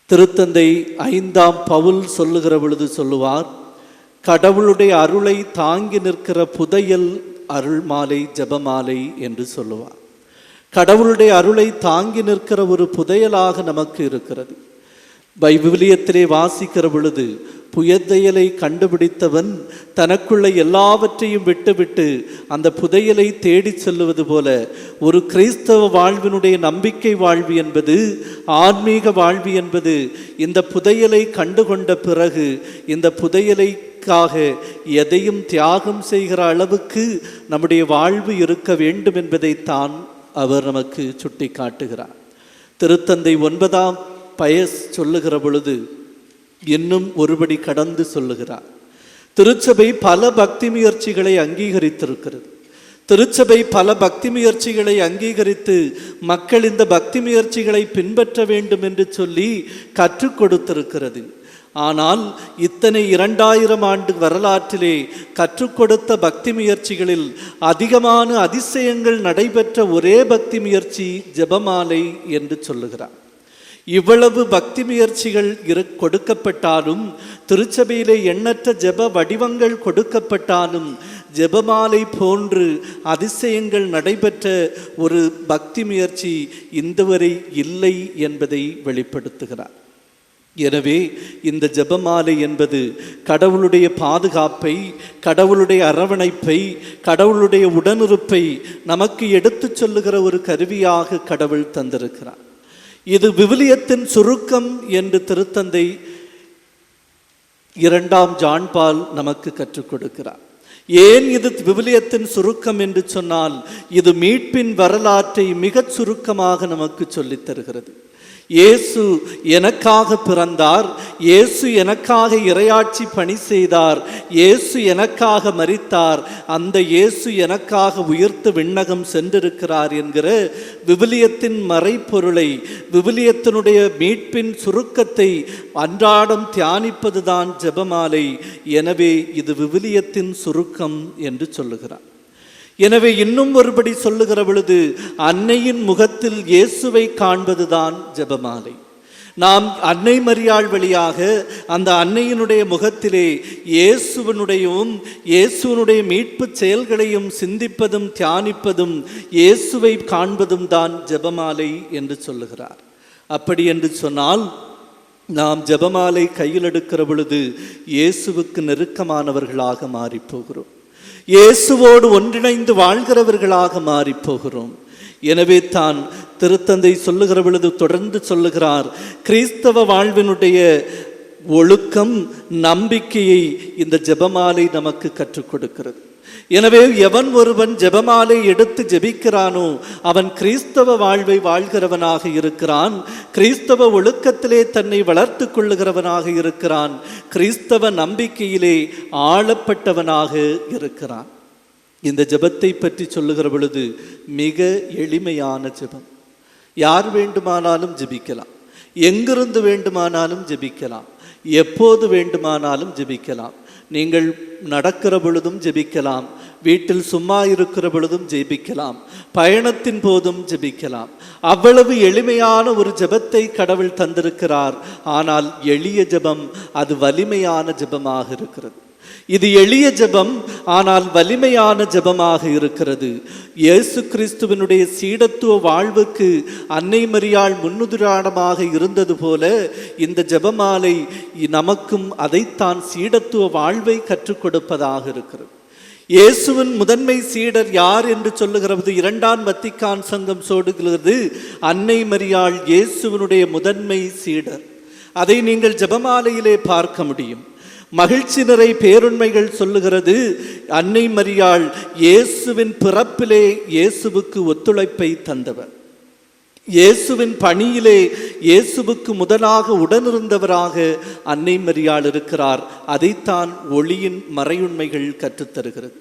திருத்தந்தை 5ஆம் பவுல் சொல்லுகிற பொழுது சொல்லுவார், கடவுளுடைய அருளை தாங்கி நிற்கிற புதையல் அருள் மாலை ஜெபமாலை என்று சொல்லுவார். கடவுளுடைய அருளை தாங்கி நிற்கிற ஒரு புதையலாக நமக்கு இருக்கிறது. விவிலியத்திலே வாசிக்கிற பொழுது புதையலை கண்டுபிடித்தவன் தனக்குள்ள எல்லாவற்றையும் விட்டுவிட்டு அந்த புதையலை தேடி செல்லுவது போல ஒரு கிறிஸ்தவ வாழ்வினுடைய நம்பிக்கை வாழ்வு என்பது, ஆன்மீக வாழ்வு என்பது, இந்த புதையலை கண்டுகொண்ட பிறகு இந்த புதையலைக்காக எதையும் தியாகம் செய்கிற அளவுக்கு நம்முடைய வாழ்வு இருக்க வேண்டும் என்பதைத்தான் அவர் நமக்கு சுட்டி காட்டுகிறார். திருத்தந்தை 9ஆம் பயஸ் சொல்லுகிற பொழுது இன்னும் ஒருபடி கடந்து சொல்லுகிறார். திருச்சபை பல பக்தி முயற்சிகளை அங்கீகரித்திருக்கிறது. திருச்சபை பல பக்தி முயற்சிகளை அங்கீகரித்து மக்கள் இந்த பக்தி முயற்சிகளை பின்பற்ற வேண்டும் என்று சொல்லி கற்றுக் கொடுத்திருக்கிறது. ஆனால் இத்தனை 2000 ஆண்டு வரலாற்றிலே கற்றுக் கொடுத்த பக்தி முயற்சிகளில் அதிகமான அதிசயங்கள் நடைபெற்ற ஒரே பக்தி முயற்சி ஜெபமாலை என்று சொல்லுகிறார். இவ்வளவு பக்தி முயற்சிகள் கொடுக்கப்பட்டாலும், திருச்சபையிலே எண்ணற்ற ஜெப வடிவங்கள் கொடுக்கப்பட்டாலும், ஜெபமாலை போன்று அதிசயங்கள் நடைபெற்ற ஒரு பக்தி முயற்சி இந்துவரை இல்லை என்பதை வெளிப்படுத்துகிறார். எனவே இந்த ஜெபமாலை என்பது கடவுளுடைய பாதுகாப்பை, கடவுளுடைய அரவணைப்பை, கடவுளுடைய உடனிருப்பை நமக்கு எடுத்துச் சொல்லுகிற ஒரு கருவியாக கடவுள் தந்திருக்கிறார். இது விவிலியத்தின் சுருக்கம் என்று திருத்தந்தை 2ஆம் ஜான் பால் நமக்கு கற்றுக் கொடுக்கிறார். ஏன் இது விவிலியத்தின் சுருக்கம் என்று சொன்னால், இது மீட்பின் வரலாற்றை மிகச் சுருக்கமாக நமக்கு சொல்லித் தருகிறது. இயேசு எனக்காக பிறந்தார், இயேசு எனக்காக இறையாட்சி பணி செய்தார், இயேசு எனக்காக மரித்தார், அந்த இயேசு எனக்காக உயிர்த்து விண்ணகம் சென்றிருக்கிறார் என்கிற விவிலியத்தின் மறைப்பொருளை, விவிலியத்தினுடைய மீட்பின் சுருக்கத்தை அன்றாடம் தியானிப்பதுதான் ஜெபமாலை. எனவே இது விவிலியத்தின் சுருக்கம் என்று சொல்லுகிறார். எனவே இன்னும் ஒருபடி சொல்லுகிற பொழுது அன்னையின் முகத்தில் இயேசுவை காண்பதுதான் ஜெபமாலை. நாம் அன்னை மரியாள் வழியாக அந்த அன்னையினுடைய முகத்திலே இயேசுவனுடைய மீட்பு செயல்களையும் சிந்திப்பதும் தியானிப்பதும் இயேசுவை காண்பதும் தான் ஜெபமாலை என்று சொல்லுகிறார். அப்படி என்று சொன்னால், நாம் ஜெபமாலை கையில் எடுக்கிற பொழுது இயேசுவுக்கு நெருக்கமானவர்களாக மாறிப்போகிறோம், இயேசுவோடு ஒன்றிணைந்து வாழ்கிறவர்களாக மாறிப்போகிறோம். எனவே தான் திருத்தந்தை சொல்லுகிற பொழுது தொடர்ந்து சொல்லுகிறார், கிறிஸ்தவ வாழ்வினுடைய ஒழுக்கம், நம்பிக்கையை இந்த ஜெபமாலை நமக்கு கற்றுக் கொடுக்கிறது. எனவே எவன் ஒருவன் ஜெபமாலை எடுத்து ஜெபிக்கிறானோ அவன் கிறிஸ்தவ வாழ்வை வாழ்கிறவனாக இருக்கிறான், கிறிஸ்தவ ஒழுக்கத்திலே தன்னை வளர்த்து கொள்ளுகிறவனாக இருக்கிறான், கிறிஸ்தவ நம்பிக்கையிலே ஆளப்பட்டவனாக இருக்கிறான். இந்த ஜெபத்தை பற்றி சொல்லுகிற பொழுது மிக எளிமையான ஜெபம். யார் வேண்டுமானாலும் ஜெபிக்கலாம், எங்கிருந்து வேண்டுமானாலும் ஜெபிக்கலாம், எப்போது வேண்டுமானாலும் ஜெபிக்கலாம். நீங்கள் நடக்கிற பொழுதும் ஜெபிக்கலாம், வீட்டில் சும்மா இருக்கிற பொழுதும் ஜெபிக்கலாம், பயணத்தின் போதும் ஜெபிக்கலாம். அவ்வளவு எளிமையான ஒரு ஜெபத்தை கடவுள் தந்திருக்கிறார். ஆனால் எளிய ஜெபம் அது வலிமையான ஜெபமாக இருக்கிறது. இது எளிய ஜெபம், ஆனால் வலிமையான ஜெபமாக இருக்கிறது. இயேசு கிறிஸ்துவினுடைய சீடத்துவ வாழ்வுக்கு அன்னை மரியாள் முன்னுதாரணமாக இருந்தது போல இந்த ஜெபமாலை நமக்கும் அதைத்தான் சீடத்துவ வாழ்வை கற்றுக் கொடுப்பதாக இருக்கிறது. இயேசுவின் முதன்மை சீடர் யார் என்று சொல்லுகிறது இரண்டாம் வத்திக்கான் சங்கம் சொல்லுகிறது, அன்னை மரியாள் இயேசுவினுடைய முதன்மை சீடர். அதை நீங்கள் ஜெபமாலையிலே பார்க்க முடியும். மகிழ்ச்சி நிறை பேருண்மைகள் சொல்லுகிறது, அன்னை மரியாள் இயேசுவின் பிறப்பிலே இயேசுவுக்கு ஒத்துழைப்பை தந்தவர், இயேசுவின் பணியிலே இயேசுவுக்கு முதலாக உடனிருந்தவராக அன்னை மரியாள் இருக்கிறார். அதைத்தான் ஒளியின் மறையுண்மைகள் கற்றுத்தருகிறது.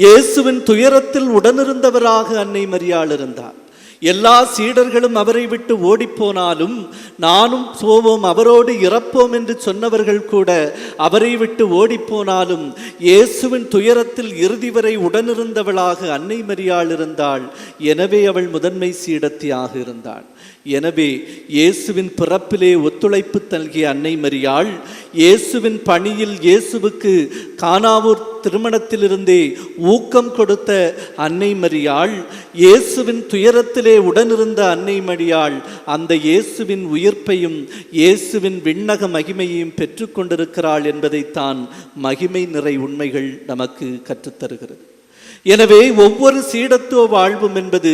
இயேசுவின் துயரத்தில் உடனிருந்தவராக அன்னை மரியாள் இருந்தார். எல்லா சீடர்களும் அவரை விட்டு ஓடிப்போனாலும் நானும் போவோம், அவரோடு இறப்போம் என்று சொன்னவர்கள் கூட அவரை விட்டு ஓடிப்போனாலும் இயேசுவின் துயரத்தில் இறுதி வரை உடனிருந்தவளாக அன்னை மரியாள் இருந்தாள். எனவே அவள் முதன்மை சீடத்தியாக இருந்தாள். எனவே இயேசுவின் பிறப்பிலே ஒத்துழைப்பு நல்கிய அன்னை மரியாள், இயேசுவின் பணியில் இயேசுவுக்கு கானாவூர் திருமணத்திலிருந்தே ஊக்கம் கொடுத்த அன்னை மரியாள், இயேசுவின் துயரத்திலே உடனிருந்த அன்னை மரியாள் அந்த இயேசுவின் உயிர்ப்பையும் இயேசுவின் விண்ணக மகிமையையும் பெற்றுக்கொண்டிருக்கிறாள் என்பதைத்தான் மகிமை நிறை உண்மைகள் நமக்கு கற்றுத்தருகிறது. எனவே ஒவ்வொரு சீடத்துவ வாழ்வும் என்பது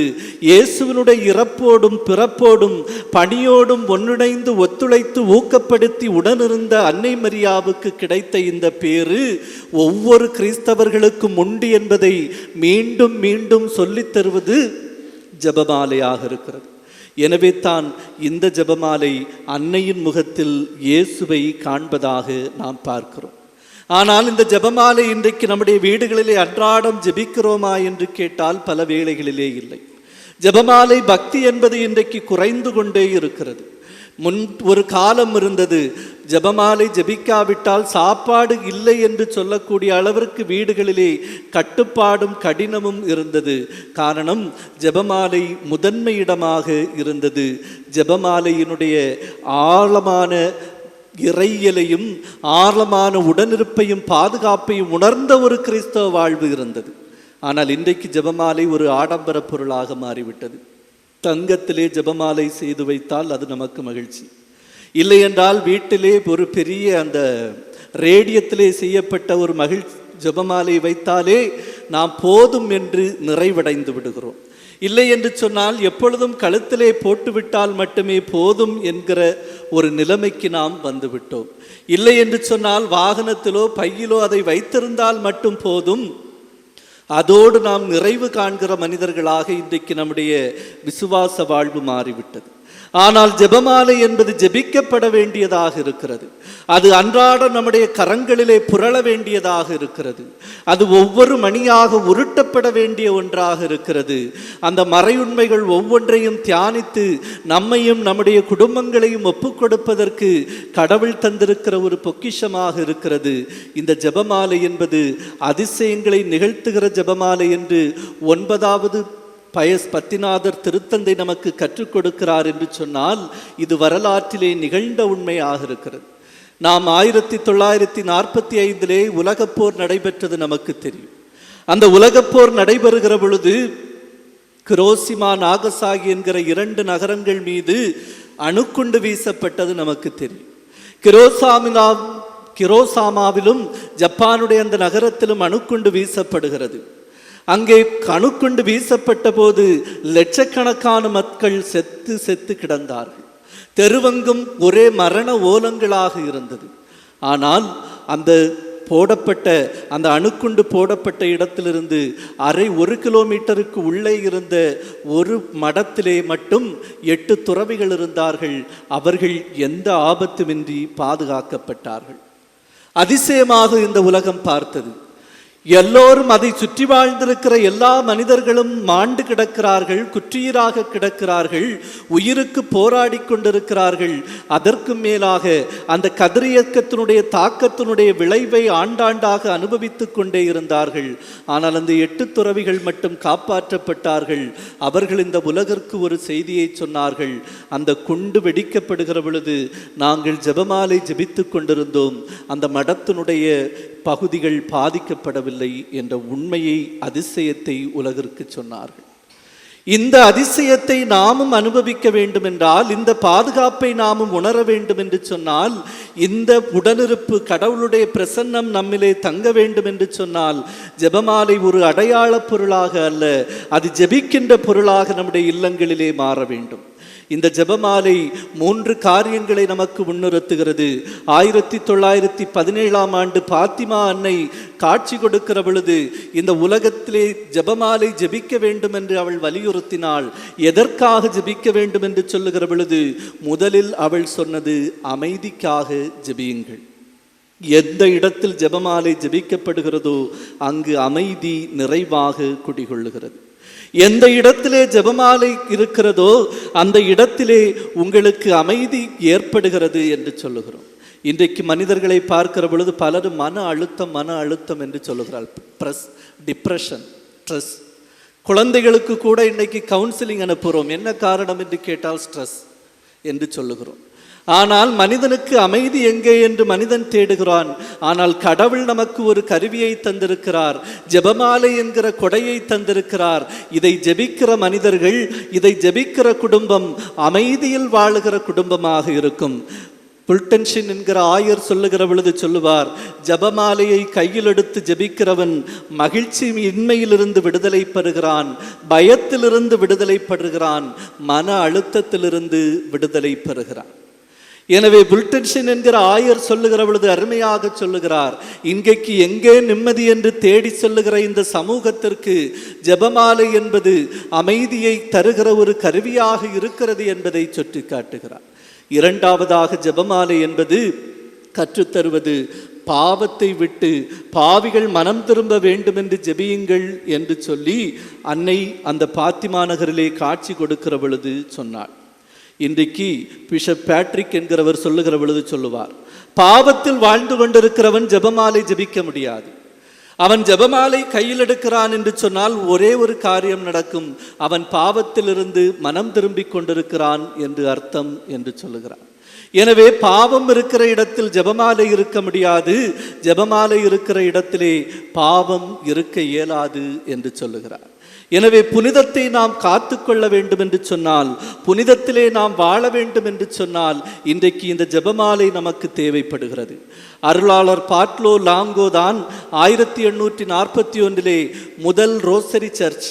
இயேசுவினுடைய இறப்போடும் பிறப்போடும் பணியோடும் ஒன்றிணைந்து ஒத்துழைத்து ஊக்கப்படுத்தி உடனிருந்த அன்னை மரியாவுக்கு கிடைத்த இந்த பேரு ஒவ்வொரு கிறிஸ்தவர்களுக்கும் உண்டு என்பதை மீண்டும் மீண்டும் சொல்லித் தருவது ஜெபமாலையாக இருக்கிறது. எனவே தான் இந்த ஜெபமாலை அன்னையின் முகத்தில் இயேசுவை காண்பதாக நாம் பார்க்கிறோம். ஆனால் இந்த ஜெபமாலை இன்றைக்கு நம்முடைய வீடுகளிலே அன்றாடம் ஜெபிக்கிறோமா என்று கேட்டால் பல வேளைகளிலே இல்லை. ஜெபமாலை பக்தி என்பது இன்றைக்கு குறைந்து கொண்டே இருக்கிறது. முன் ஒரு காலம் இருந்தது, ஜெபமாலை ஜெபிக்காவிட்டால் சாப்பாடு இல்லை என்று சொல்லக்கூடிய அளவிற்கு வீடுகளிலே கட்டுப்பாடும் கடினமும் இருந்தது. காரணம், ஜெபமாலை முதன்மை இடமாக இருந்தது. ஜெபமாலையினுடைய ஆழமான இறையியலையும் ஆழமான உடனிருப்பையும் பாதுகாப்பையும் உணர்ந்த ஒரு கிறிஸ்தவ வாழ்வு இருந்தது. ஆனால் இன்றைக்கு ஜெபமாலை ஒரு ஆடம்பர பொருளாக மாறிவிட்டது. தங்கத்திலே ஜெபமாலை செய்து வைத்தால் அது நமக்கு மகிழ்ச்சி, இல்லை என்றால் வீட்டிலே ஒரு பெரிய அந்த ரேடியத்திலே செய்யப்பட்ட ஒரு ஜெபமாலை வைத்தாலே நாம் போதும் என்று நிறைவடைந்து விடுகிறோம். இல்லை என்று சொன்னால் எப்பொழுதும் கழுத்திலே போட்டுவிட்டால் மட்டுமே போதும் என்கிற ஒரு நிலைமைக்கு நாம் வந்துவிட்டோம். இல்லை என்று சொன்னால் வாகனத்திலோ பையிலோ அதை வைத்திருந்தால் மட்டும் போதும், அதோடு நாம் நிறைவு காண்கிற மனிதர்களாக இன்றைக்கு நம்முடைய விசுவாச வாழ்வு மாறிவிட்டது. ஆனால் ஜெபமாலை என்பது ஜெபிக்கப்பட வேண்டியதாக இருக்கிறது. அது அன்றாட நம்முடைய கரங்களிலே புரள வேண்டியதாக இருக்கிறது. அது ஒவ்வொரு மணியாக உருட்டப்பட வேண்டிய ஒன்றாக இருக்கிறது. அந்த மறையுண்மைகள் ஒவ்வொன்றையும் தியானித்து நம்மையும் நம்முடைய குடும்பங்களையும் ஒப்புக் கொடுப்பதற்கு கடவுள் தந்திருக்கிற ஒரு பொக்கிஷமாக இருக்கிறது. இந்த ஜெபமாலை என்பது அதிசயங்களை நிகழ்த்துகிற ஜெபமாலை என்று 9வது பயஸ் பத்திநாதர் திருத்தந்தை நமக்கு கற்றுக் கொடுக்கிறார் என்று சொன்னால் இது வரலாற்றிலே நிகழ்ந்த உண்மையாக இருக்கிறது. நாம் 1945 உலகப்போர் நடைபெற்றது நமக்கு தெரியும். அந்த உலகப்போர் நடைபெறுகிற பொழுது ஹிரோஷிமா நாகசாகி என்கிற 2 நகரங்கள் மீது அணுக்குண்டு வீசப்பட்டது நமக்கு தெரியும். ஹிரோஷிமாவிலும் ஜப்பானுடைய அந்த நகரத்திலும் அணுக்குண்டு வீசப்படுகிறது. அங்கே அணுக்குண்டு வீசப்பட்ட போது லட்சக்கணக்கான மக்கள் செத்து கிடந்தார்கள். தெருவெங்கும் ஒரே மரண ஓலங்களாக இருந்தது. ஆனால் அந்த போடப்பட்ட அந்த அணுக்குண்டு போடப்பட்ட இடத்திலிருந்து ஒரு கிலோமீட்டருக்கு உள்ளே இருந்த ஒரு மடத்திலே மட்டும் 8 துறவிகள் இருந்தார்கள். அவர்கள் எந்த ஆபத்துமின்றி பாதுகாக்கப்பட்டார்கள். அதிசயமாக இந்த உலகம் பார்த்தது. எல்லோரும் அதை சுற்றி வாழ்ந்திருக்கிற எல்லா மனிதர்களும் மாண்டு கிடக்கிறார்கள், குற்றீராக கிடக்கிறார்கள், உயிருக்கு போராடி கொண்டிருக்கிறார்கள். அதற்கு மேலாக அந்த கதிரியக்கத்தினுடைய தாக்கத்தினுடைய விளைவை ஆண்டாண்டாக அனுபவித்து கொண்டே இருந்தார்கள். ஆனால் அந்த 8 துறவிகள் மட்டும் காப்பாற்றப்பட்டார்கள். அவர்கள் இந்த உலகிற்கு ஒரு செய்தியை சொன்னார்கள். அந்த குண்டு வெடிக்கப்படுகிற பொழுது நாங்கள் ஜெபமாலை ஜெபித்து கொண்டிருந்தோம், அந்த மடத்தினுடைய பகுதிகள் பாதிக்கப்படவில்லை என்ற உண்மையை, அதிசயத்தை உலகிற்கு சொன்னார்கள். இந்த அதிசயத்தை நாமும் அனுபவிக்க வேண்டும் என்றால், இந்த பாதுகாப்பை நாமும் உணர வேண்டும் என்று சொன்னால், இந்த உடனிருப்பு கடவுளுடைய பிரசன்னம் நம்மிலே தங்க வேண்டும் என்று சொன்னால், ஜெபமாலை ஒரு அடையாள பொருளாக அல்ல, அது ஜெபிக்கின்ற பொருளாக நம்முடைய இல்லங்களிலே மாற வேண்டும். இந்த ஜெபமாலை 3 காரியங்களை நமக்கு முன்னிறுத்துகிறது. 1917ஆம் ஆண்டு பாத்திமா அன்னை காட்சி கொடுக்கிற பொழுது இந்த உலகத்திலே ஜெபமாலை ஜெபிக்க வேண்டும் என்று அவள் வலியுறுத்தினாள். எதற்காக ஜெபிக்க வேண்டும் என்று சொல்லுகிற பொழுது முதலில் அவள் சொன்னது, அமைதிக்காக ஜெபியுங்கள். எந்த இடத்தில் ஜெபமாலை ஜெபிக்கப்படுகிறதோ அங்கு அமைதி நிறைவாக குடிகொள்ளுகிறது. எந்த இடத்திலே ஜெபமாலை இருக்கிறதோ அந்த இடத்திலே உங்களுக்கு அமைதி ஏற்படுகிறது என்று சொல்லுகிறோம். இன்றைக்கு மனிதர்களை பார்க்கிற பொழுது பலரும் மன அழுத்தம் என்று சொல்லுகிறாள். Depression, stress. குழந்தைகளுக்கு கூட இன்றைக்கு கவுன்சிலிங் அனுப்புகிறோம். என்ன காரணம் என்று கேட்டால் ஸ்ட்ரெஸ் என்று சொல்லுகிறோம். ஆனால் மனிதனுக்கு அமைதி எங்கே என்று மனிதன் தேடுகிறான். ஆனால் கடவுள் நமக்கு ஒரு கருவியை தந்திருக்கிறார், ஜெபமாலை என்கிற கொடையை தந்திருக்கிறார். இதை ஜெபிக்கிற மனிதர்கள், இதை ஜெபிக்கிற குடும்பம் அமைதியில் வாழுகிற குடும்பமாக இருக்கும். புல்டன்ஷின் என்கிற ஆயர் சொல்லுகிற பொழுது சொல்லுவார், ஜெபமாலையை கையில் எடுத்து ஜெபிக்கிறவன் மகிழ்ச்சி இன்மையிலிருந்து விடுதலை பெறுகிறான், பயத்திலிருந்து விடுதலை பெறுகிறான், மன அழுத்தத்திலிருந்து விடுதலை பெறுகிறான். எனவே புல்டன்ஷின் என்கிற ஆயர் சொல்லுகிற பொழுது அருமையாக சொல்லுகிறார், இன்றைக்கு எங்கே நிம்மதி என்று தேடி சொல்லுகிற இந்த சமூகத்திற்கு ஜெபமாலை என்பது அமைதியை தருகிற ஒரு கருவியாக இருக்கிறது என்பதை சுட்டி காட்டுகிறார். இரண்டாவதாக ஜெபமாலை என்பது கற்றுத்தருவது, பாவத்தை விட்டு பாவிகள் மனம் திரும்ப வேண்டும் என்று ஜெபியுங்கள் என்று சொல்லி அன்னை அந்த பாத்திமா நகரிலே காட்சி கொடுக்கிற பொழுது சொன்னாள். இன்றைக்கு பிஷப் பேட்ரிக் என்கிறவர் சொல்லுகிற பொழுது சொல்லுவார், பாவத்தில் வாழ்ந்து கொண்டிருக்கிறவன் ஜெபமாலை ஜெபிக்க முடியாது. அவன் ஜெபமாலை கையில் எடுக்கிறான் என்று சொன்னால் ஒரே ஒரு காரியம் நடக்கும், அவன் பாவத்திலிருந்து மனம் திரும்பிக் கொண்டிருக்கிறான் என்று அர்த்தம் என்று சொல்லுகிறான். எனவே பாவம் இருக்கிற இடத்தில் ஜெபமாலை இருக்க முடியாது, ஜெபமாலை இருக்கிற இடத்திலே பாவம் இருக்க இயலாது என்று சொல்லுகிறார். எனவே புனிதத்தை நாம் காத்து கொள்ள வேண்டும் என்று சொன்னால், புனிதத்திலே நாம் வாழ வேண்டும் என்று சொன்னால் இன்றைக்கு இந்த ஜெபமாலை நமக்கு தேவைப்படுகிறது. அருளாளர் பாட்லோ லாங்கோ தான் 1841 முதல் ரோசரி சர்ச்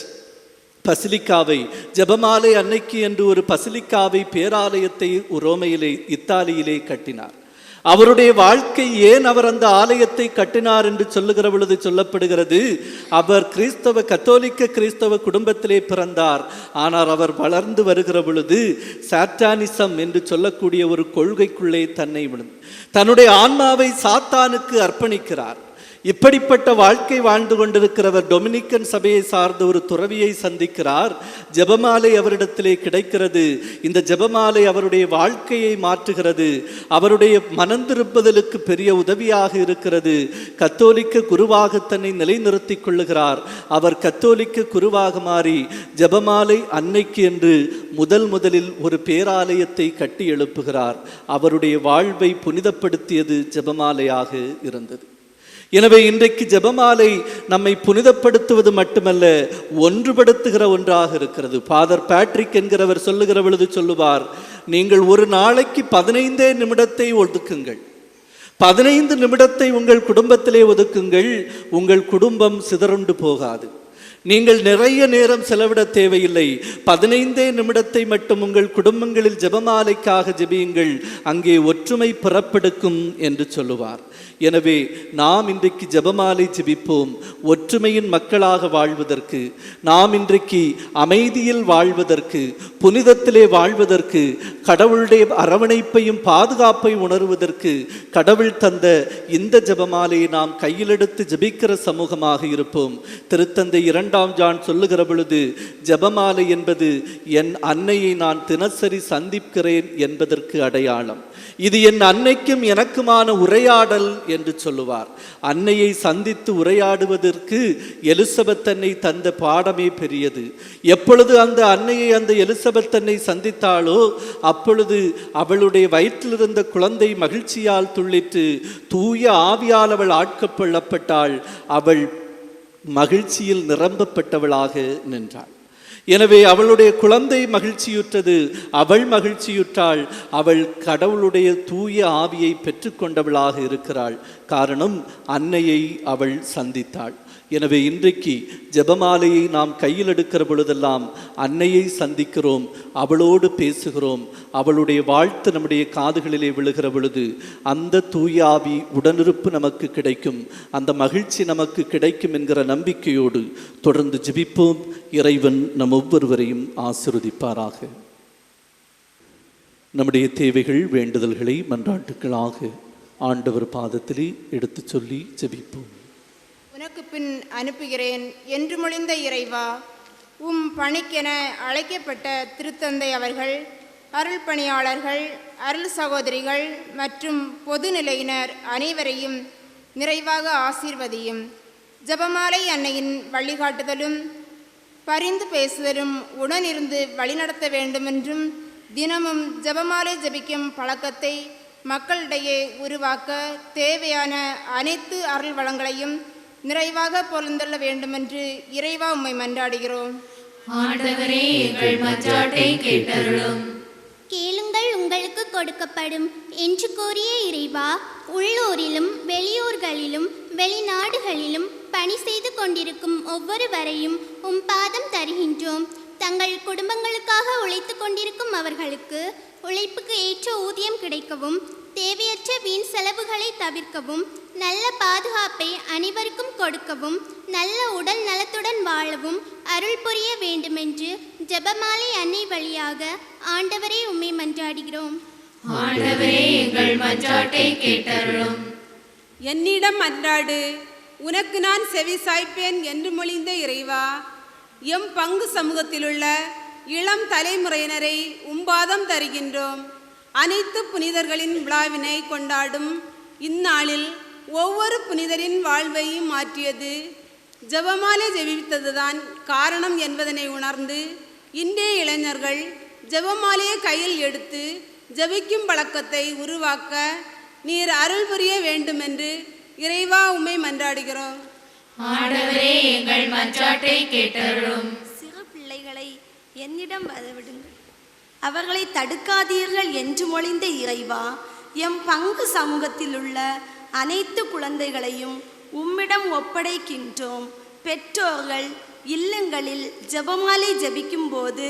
பசிலிக்காவை, ஜெபமாலை அன்னைக்கு என்று ஒரு பசிலிக்காவை, பேராலயத்தை ரோமையிலே, இத்தாலியிலே கட்டினார். அவருடைய வாழ்க்கை, ஏன் அவர் அந்த ஆலயத்தை கட்டினார் என்று சொல்லுகிற பொழுது சொல்லப்படுகிறது, அவர் கத்தோலிக்க கிறிஸ்தவ குடும்பத்திலே பிறந்தார். ஆனால் அவர் வளர்ந்து வருகிற பொழுது சாட்டானிசம் என்று சொல்லக்கூடிய ஒரு கொள்கைக்குள்ளே தன்னுடைய ஆன்மாவை சாத்தானுக்கு அர்ப்பணிக்கிறார். இப்படிப்பட்ட வாழ்க்கை வாழ்ந்து கொண்டிருக்கிறவர் டொமினிக்கன் சபையை சார்ந்த ஒரு துறவியை சந்திக்கிறார். ஜெபமாலை அவரிடத்திலே கிடைக்கிறது. இந்த ஜெபமாலை அவருடைய வாழ்க்கையை மாற்றுகிறது, அவருடைய மனந்திருப்பதற்கு பெரிய உதவியாக இருக்கிறது. கத்தோலிக்க குருவாக தன்னை நிலைநிறுத்திக் கொள்ளுகிறார். அவர் கத்தோலிக்க குருவாக மாறி ஜெபமாலை அன்னைக்கு என்று முதலில் ஒரு பேராலயத்தை கட்டி எழுப்புகிறார். அவருடைய வாழ்வை புனிதப்படுத்தியது ஜெபமாலையாக இருந்தது. எனவே இன்றைக்கு ஜெபமாலை நம்மை புனிதப்படுத்துவது மட்டுமல்ல, ஒன்றுபடுத்துகிற ஒன்றாக இருக்கிறது. ஃபாதர் பேட்ரிக் என்கிறவர் சொல்லுகிற பொழுது சொல்லுவார், நீங்கள் ஒரு நாளைக்கு 15 நிமிடத்தை ஒதுக்குங்கள், 15 நிமிடத்தை உங்கள் குடும்பத்திலே ஒதுக்குங்கள், உங்கள் குடும்பம் சிதறுண்டு போகாது. நீங்கள் நிறைய நேரம் செலவிட தேவையில்லை. 15 நிமிடத்தை மட்டும் உங்கள் குடும்பங்களில் ஜெபமாலைக்காக ஜெபியுங்கள், அங்கே ஒற்றுமை பிறப்பெடுக்கும் என்று சொல்லுவார். எனவே நாம் இன்றைக்கு ஜெபமாலை ஜெபிப்போம். ஒற்றுமையின் மக்களாக வாழ்வதற்கு, நாம் இன்றைக்கு அமைதியில் வாழ்வதற்கு, புனிதத்திலே வாழ்வதற்கு, கடவுளுடைய அரவணைப்பையும் பாதுகாப்பை உணர்வதற்கு கடவுள் தந்த இந்த ஜெபமாலையை நாம் கையிலெடுத்து ஜெபிக்கிற சமூகமாக இருப்போம். திருத்தந்தை 2ஆம் ஜான் சொல்லுகிற பொழுது, ஜெபமாலை என்பது என் அன்னையை நான் தினசரி சந்திக்கிறேன் என்பதற்கு அடையாளம். இது என் அன்னைக்கும் எனக்குமான உரையாடல் என்று சொல்லுவார். அன்னையை சந்தித்து உரையாடுவதற்கு எலிசபெத் அன்னை தந்த பாடமே பெரியது. எப்பொழுது அந்த அன்னையை அந்த எலிசபெத் அன்னை சந்தித்தாளோ அப்பொழுது அவளுடைய வயிற்றில் இருந்த குழந்தை மகிழ்ச்சியால் துள்ளிட்டு தூய ஆவியால் அவள் ஆட்கொள்ளப்பட்டாள். அவள் மகிழ்ச்சியில் நிரம்பப்பட்டவளாக நின்றாள். எனவே அவளுடைய குழந்தை மகிழ்ச்சியுற்றது, அவள் மகிழ்ச்சியுற்றாள். அவள் கடவுளுடைய தூய ஆவியை பெற்றுக்கொண்டவளாக இருக்கிறாள். காரணம், அன்னையை அவள் சந்தித்தாள். எனவே இன்றைக்கு ஜெபமாலையை நாம் கையில் எடுக்கிற பொழுதெல்லாம் அன்னையை சந்திக்கிறோம், அவளோடு பேசுகிறோம். அவளுடைய வாழ்த்து நம்முடைய காதுகளிலே விழுகிற பொழுது அந்த தூய ஆவி உடனிருப்பு நமக்கு கிடைக்கும், அந்த மகிழ்ச்சி நமக்கு கிடைக்கும் என்கிற நம்பிக்கையோடு தொடர்ந்து ஜெபிப்போம். இறைவன் நம் ஒவ்வொருவரையும் ஆசீர்வதிப்பாராக. நம்முடைய தேவைகள், வேண்டுதல்களை மன்றாட்டுக்களாக ஆண்டவர் பாதத்திலே எடுத்து சொல்லி ஜெபிப்போம். உனக்கு பின் அனுப்புகிறேன் என்று மொழிந்த இறைவா, உம் பணிக்கென அழைக்கப்பட்ட திருத்தந்தை அவர்கள், அருள் பணியாளர்கள், அருள் சகோதரிகள் மற்றும் பொதுநிலையினர் அனைவரையும் நிறைவாக ஆசீர்வதியும். ஜெபமாலை அன்னையின் வழிகாட்டுதலும் பரிந்து பேசுதலும் உடனிருந்து வழிநடத்த வேண்டுமென்றும், தினமும் ஜெபமாலை ஜெபிக்கும் பழக்கத்தை மக்களிடையே உருவாக்க தேவையான அனைத்து அருள் வளங்களையும் நிறைவாக பொருந்தள்ள வேண்டுமென்று இறைவா உம்மை மன்றாடுகிறோம். ஆண்டவரே, எங்கள் மன்றாட்டை கேட்டருளும். கேளுங்கள், உங்களுக்கு கொடுக்கப்படும் என்று கூறிய இறைவா, உள்ளூரிலும் வெளியூர்களிலும் வெளிநாடுகளிலும் பணி செய்து கொண்டிருக்கும் ஒவ்வொருவரையும் உம் பாதம் தருகின்றோம். தங்கள் குடும்பங்களுக்காக உழைத்து கொண்டிருக்கும் அவர்களுக்கு உழைப்புக்கு ஏற்ற ஊதியம் கிடைக்கவும், தேவையற்ற வீண் செலவுகளை தவிர்க்கவும், நல்ல பாதுகாப்பை அனைவருக்கும் கொடுக்கவும், நல்ல உடல் நலத்துடன் வாழவும் அருள் புரிய வேண்டுமென்று ஜெபமாலை அன்னை வழியாக ஆண்டவரே உம்மை மன்றாடுகிறோம். ஆண்டவரே, எங்கள் மன்றாட்டை கேட்டருளும். என்னிடம் மன்றாடு, உனக்கு நான் செவி சாய்ப்பேன் என்று மொழிந்த இறைவா, எம் பங்கு சமூகத்திலுள்ள இளம் தலைமுறையினரை உம்பாதம் தருகின்றோம். அனைத்து புனிதர்களின் விழாவினை கொண்டாடும் இந்நாளில் ஒவ்வொரு புனிதரின் வாழ்வையும் மாற்றியது ஜெபமாலை ஜெபித்ததுதான் காரணம் என்பதனை உணர்ந்து, இன்றைய இளைஞர்கள் ஜெபமாலையை கையில் எடுத்து ஜெபிக்கும் பழக்கத்தை உருவாக்க நீர் அருள் புரிய வேண்டுமென்று இறைவா உம்மை மன்றாடுகிறோம். ஆண்டவரே, எங்கள் மன்றாட்டை கேட்டருளும். சிறு பிள்ளைகளை என்னிடம் வரவிடுங்கள், அவர்களை தடுக்காதீர்கள் என்று மொழிந்த இறைவா, எம் பங்கு சமூகத்தில் உள்ள அனைத்து குழந்தைகளையும் உம்மிடம் ஒப்படைக்கின்றோம். பெற்றோர்கள் இல்லங்களில் ஜெபமாலை ஜெபிக்கும் போது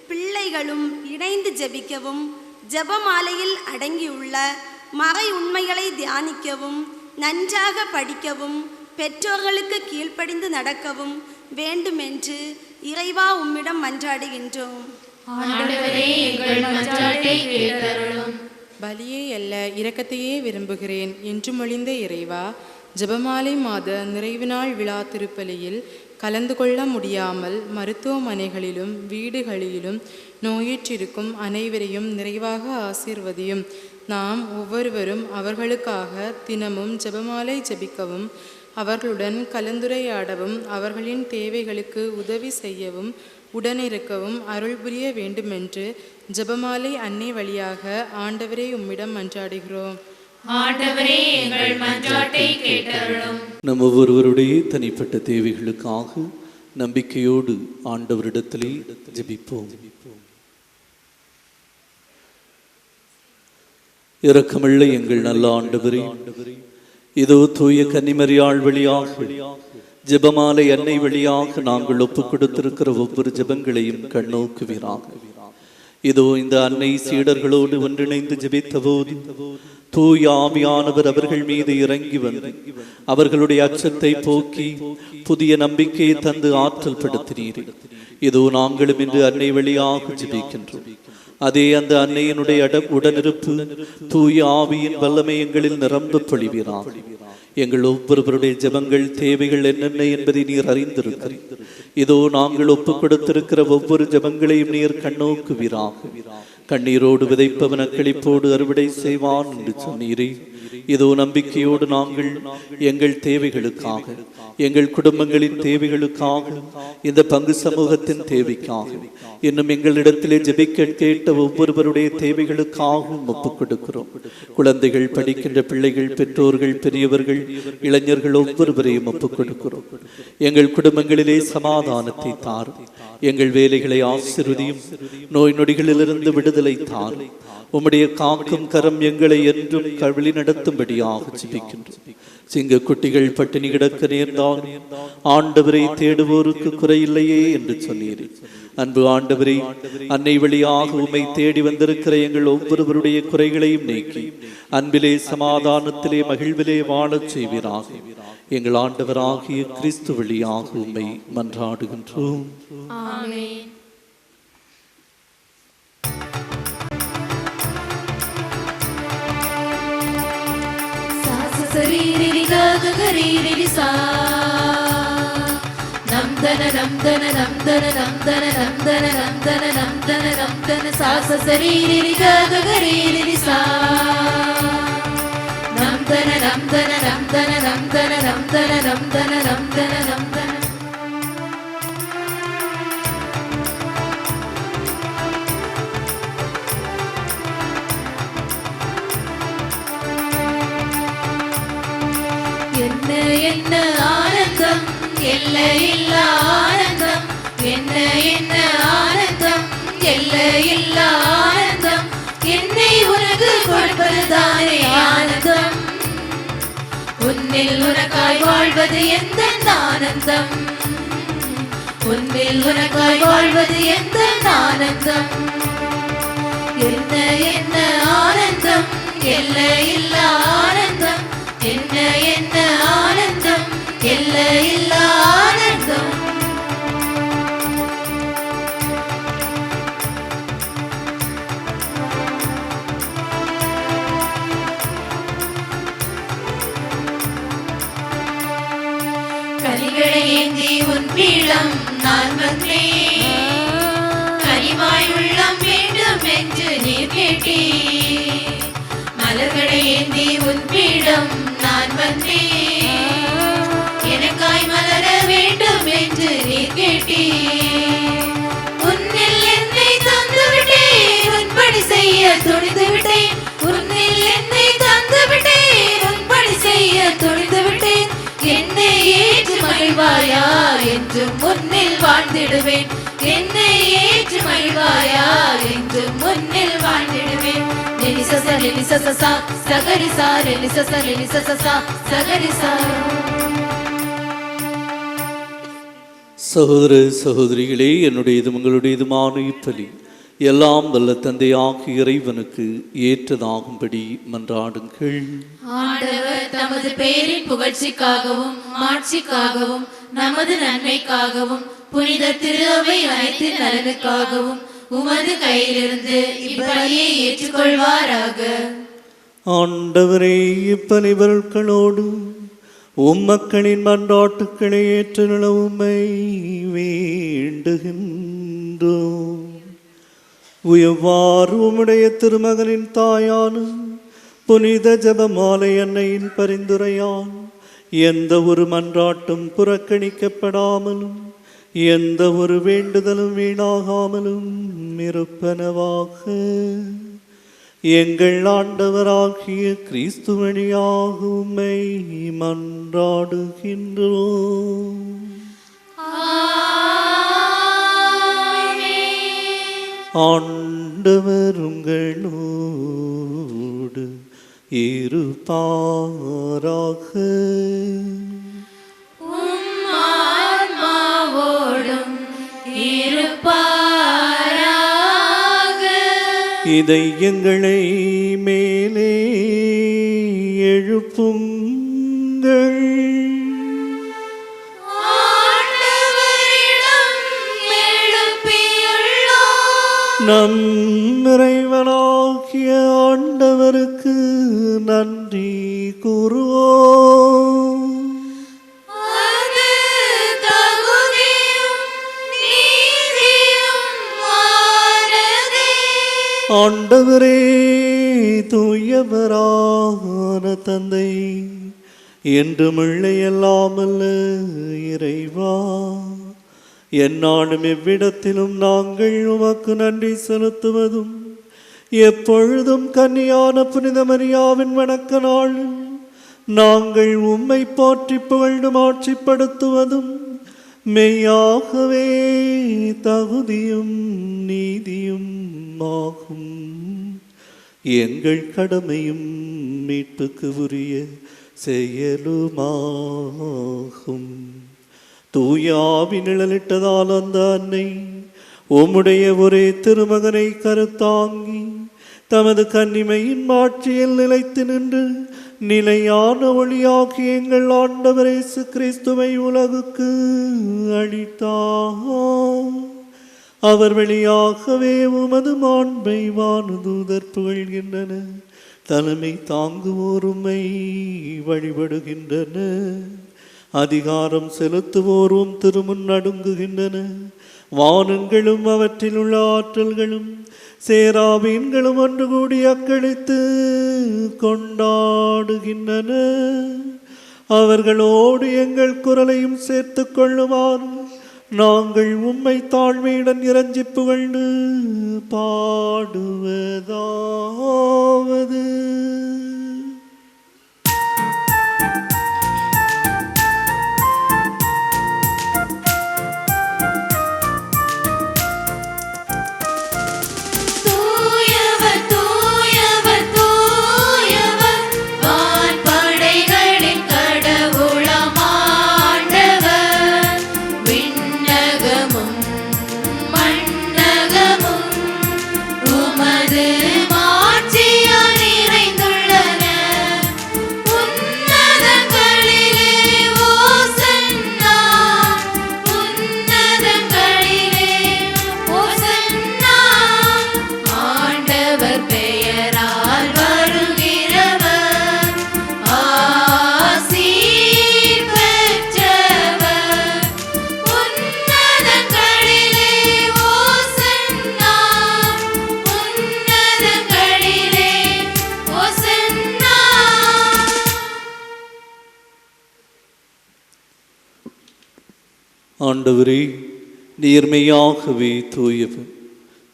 பிள்ளைகளும் இணைந்து ஜெபிக்கவும், ஜெபமாலையில் அடங்கியுள்ள மறை உண்மைகளை தியானிக்கவும், நன்றாக படிக்கவும், பெற்றோர்களுக்கு கீழ்ப்படிந்து நடக்கவும் வேண்டுமென்று இறைவா உம்மிடம் மன்றாடுகின்றோம். ஆண்டவரே, எங்கள் மன்றாட்டை கேட்டருளும். பலியே அல்ல, இரக்கத்தையே விரும்புகிறேன் என்று மொழிந்த இறைவா, ஜெபமாலை மாத நிறைவு நாள் விழா திருப்பலியில் கலந்து கொள்ள முடியாமல் மருத்துவமனைகளிலும் வீடுகளிலும் நோயுற்றிருக்கும் அனைவரையும் நிறைவாக ஆசீர்வதியும். நாம் ஒவ்வொருவரும் அவர்களுக்காக தினமும் ஜெபமாலை ஜெபிக்கவும், அவர்களுடன் கலந்துரையாடவும், அவர்களின் தேவைகளுக்கு உதவி செய்யவும் உடனிருக்கவும் அருள் புரிய வேண்டுமென்று ஜெபமாலை அன்னை வழியாக ஆண்டவரே உம்மிடம் மன்றாடுகிறோம். ஆண்டவரே, எங்கள் மன்றாட்டை கேட்டருளும். நம் ஒவ்வொருவருடைய தனிப்பட்ட தேவைகளுக்காக நம்பிக்கையோடு ஆண்டவரிடத்திலே ஜெபிப்போம். இரக்கமுள்ள எங்கள் நல்ல ஆண்டவரே, இதோ தூய கன்னிமரியாள் வழியாக ஜெபமாலை அன்னை வழியாக நாங்கள் ஒப்புக் கொடுத்திருக்கிற ஒவ்வொரு ஜெபங்களையும் கண்ணோக்குவீராக. இதோ இந்த அன்னை சீடர்களோடு ஒன்றிணைந்து ஜெபித்த போது தூய ஆவியானவர் அவர்கள் மீது இறங்கி வந்து அவர்களுடைய அச்சத்தை போக்கி புதிய நம்பிக்கையை தந்து ஆற்றல் படுத்தினீரே. இதோ நாங்களும் இன்று அன்னை வழியாக ஜெபிக்கின்றோம். அதே அந்த அன்னையினுடைய உடனிருப்பு தூய ஆவியின் வல்லமை எங்களில் நிரம்ப பொழிவீராக. எங்கள் ஒவ்வொருவருடைய ஜெபங்கள் தேவைகள் என்னென்ன என்பதை நீர் அறிந்திருக்கிறீர். இதோ நாங்கள் ஒப்புக் கொடுத்திருக்கிற ஒவ்வொரு ஜெபங்களையும் நீர் கண்ணோக்குவீராக. கண்ணீரோடு விதைப்பவன் அக்களிப்போடு அறுவடை செய்வான் என்று சொன்னீரே. இதோ நம்பிக்கையோடு நாங்கள் எங்கள் தேவைகளுக்காக, எங்கள் குடும்பங்களின் தேவைகளுக்காக, இந்த பங்கு சமூகத்தின் தேவைக்காக, இன்னும் எங்களிடத்திலே ஜெபிக்க கேட்ட ஒவ்வொருவருடைய தேவைகளுக்காகவும் ஒப்புக் கொடுக்கிறோம். குழந்தைகள், படிக்கின்ற பிள்ளைகள், பெற்றோர்கள், பெரியவர்கள், இளைஞர்கள் ஒவ்வொருவரையும் ஒப்புக் கொடுக்கிறோம். எங்கள் குடும்பங்களிலே சமாதானத்தை தாரும். எங்கள் வேலைகளை ஆசீர்வதியும். நோய் நொடிகளிலிருந்து விடுதலை தாரும். உம்முடைய காக்கும் கரம் எங்களை என்றும் வழி நடத்தும்படியாக ஜெபிக்கின்றோம். சிங்க குட்டிகள் பட்டினி கிடக்க நேர்ந்தால் ஆண்டவரை தேடுவோருக்கு குறையில்லையே என்று சொன்னீரே. அன்பு ஆண்டவரே, அன்னை வழியாக உம்மை தேடி வந்திருக்கிற எங்கள் ஒவ்வொருவருடைய குறைகளையும் நீக்கி அன்பிலே, சமாதானத்திலே, மகிழ்விலே வாழச் செய்வீராக. எங்கள் ஆண்டவராகிய கிறிஸ்து வழியாக உம்மை மன்றாடுகின்றோம். ஆமென். நம்தன நம்தன நம்தன நம்தன நம்தன நம்தன நம்தன நம்தன சாச சரீரி ககரீரி சா நம்தன நம்தன நம்தன நம்தன நம்தன நம்தன நம்தன நம்தன என்ன என்ன ஆனந்தம், எல்லையில்லா ஆனந்தம், என்ன என்ன ஆனந்தம், எல்லையில்லா ஆனந்தம், என்னை உனக்கு கொடுப்பதுதானே ஆனந்தம், உன்னில் உனக்காய் வாழ்வது எந்த ஆனந்தம், உன்னில் உனக்காய் வாழ்வது எந்த ஆனந்தம், என்ன என்ன ஆனந்தம், எல்லையில்லா ஆனந்தம், என்ன என்ன ஆனந்தம், எல்லையில்லா ஆனந்தம். கனிகளை ஏந்தி உன் பீடம் நான் வந்தேன், கனிவாய் உள்ளம் வேண்டும் என்று நீர் கேட்டே, மலர்களை ஏந்தி உன் பீடம் நான் வந்தேன், எனக்காய் மலர வேண்டும் என்று நீர் கேட்டே, உன்னில் என்னை தந்து விட்டேன், உன்படி செய்ய துணிந்து விட்டேன், உன்னில் என்னை தந்து விட்டேன், உன்படி செய்ய துணிந்து விட்டேன், என்னை ஏற்று மகிழ்வாயா என்றும் முன்னில் வாழ்ந்திடுவேன், என்னை ஏற்று மகிழ்வாயா என்றும் முன்னில் வாழ்ந்திடுவேன். லிலிசச லிலிசசசா சகரிசா லிலிசச லிலிசசசா சகரிசா. சகோதர சகோதரிகளே, என்னுடையதும் உங்களுடையதுமான இப்பலி எல்லாம் வல்ல தந்தையாகிய இறைவனுக்கு ஏற்றதாகும்படி மன்றாடுங்கள். ஆண்டவர் தமது பெயரின் புகழ்ச்சிக்காகவும் மாட்சிக்காகவும் நமது நன்மைக்காகவும் புனித திரு அவை அனைத்தின் நலனுக்காகவும் உமது கையிலிருந்து இப்பலியை ஏற்றுக்கொள்வாராக. ஆண்டவரே, இப்பணிவர்களோடு உம்மக்களின் மன்றாட்டுக்களை ஏற்றுள்ள உம்மை வேண்டுகின்றோம். உயவாறு உம்முடைய திருமகனின் தாயான புனித ஜெபமாலை அன்னையின் பரிந்துரையால் எந்த ஒரு மன்றாட்டும் புறக்கணிக்கப்படாமலும் எந்த ஒரு வேண்டுதலும் வீணாகாமலும் இருப்பனவாக. எங்கள் ஆண்டவராகிய கிறிஸ்து வழியாக உம்மை மன்றாடுகின்றோம். ஆண்டவர் உங்களோடு இருப்பாராக. இதயங்களை மேலே எழுப்புங்கள். நம் இறைவனாகிய ஆண்டவருக்கு நன்றி கூறுவோம். ஆண்டவரே, தூயவரான தந்தை, என்றும் எல்லாம் இறைவா, எந்நாளும் எவ்விடத்திலும் நாங்கள் உமக்கு நன்றி செலுத்துவதும் எப்பொழுதும் கன்னியான புனித மரியாவின் வணக்க நாளில் நாங்கள் உம்மை போற்றி புகழ்ந்து ஆட்சிப்படுத்துவதும் மெய்யாகவே தகுதியும் நீதியும் ஆகும். எங்கள் கடமையும் மீட்புக்கு உரிய செயலுமாகும். தூய ஆவி நிழலிட்டதால் அந்த அன்னை உம்முடைய ஒரே திருமகனை கருத்தாங்கி தமது கன்னிமையின் மாட்சியில் நிலைத்து நின்று நிலையான ஒளியாகி எங்கள் ஆண்டவர் இயேசு கிறிஸ்துவை உலகுக்கு அளித்தார். அவர் வழியாகவே உமது மாண்பை வானுதூதர் புகழ்கின்றன. தலைமை தாங்குவோர் உம்மை வழிபடுகின்றன. அதிகாரம் செலுத்துவோரும் திருமுன் நடுங்குகின்றன. வானங்களும் அவற்றில் உள்ள ஆற்றல்களும் சேராபீன்களும் ஒன்று கூடி அக்களித்து கொண்டாடுகின்றன. அவர்களோடு எங்கள் குரலையும் சேர்த்து கொள்ளுமாறு நாங்கள் உம்மை தாழ்மையுடன் இறைஞ்சி புகழ்ந்து பாடுவதாவது: ஆண்டவரே, நேர்மையாகவே தூயவர்,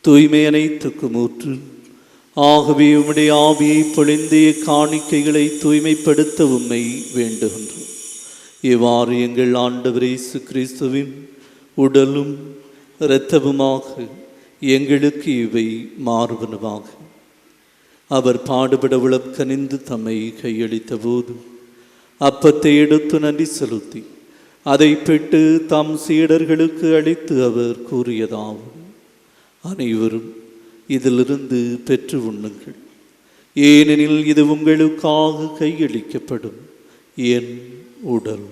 தூய்மை அனைத்துக்கும் ஊற்று. ஆகவே உம்முடைய ஆவியை பொழிந்து காணிக்கைகளை தூய்மைப்படுத்த உம்மை வேண்டுகின்றோம். இவ்வாறு எங்கள் ஆண்டவர் இயேசு கிறிஸ்துவின் உடலும் இரத்தமுமாக எங்களுக்கு இவை மாறுவனவாக. அவர் பாடுபட உளக்கனிந்து தம்மை கையளித்த போது அப்பத்தை எடுத்து நன்றி செலுத்தி அதை பெற்று தம் சீடர்களுக்கு அளித்து அவர் கூறியதாவது: அனைவரும் இதிலிருந்து பெற்று உண்ணுங்கள், ஏனெனில் இது உங்களுக்காக கையளிக்கப்படும் என் உடல்.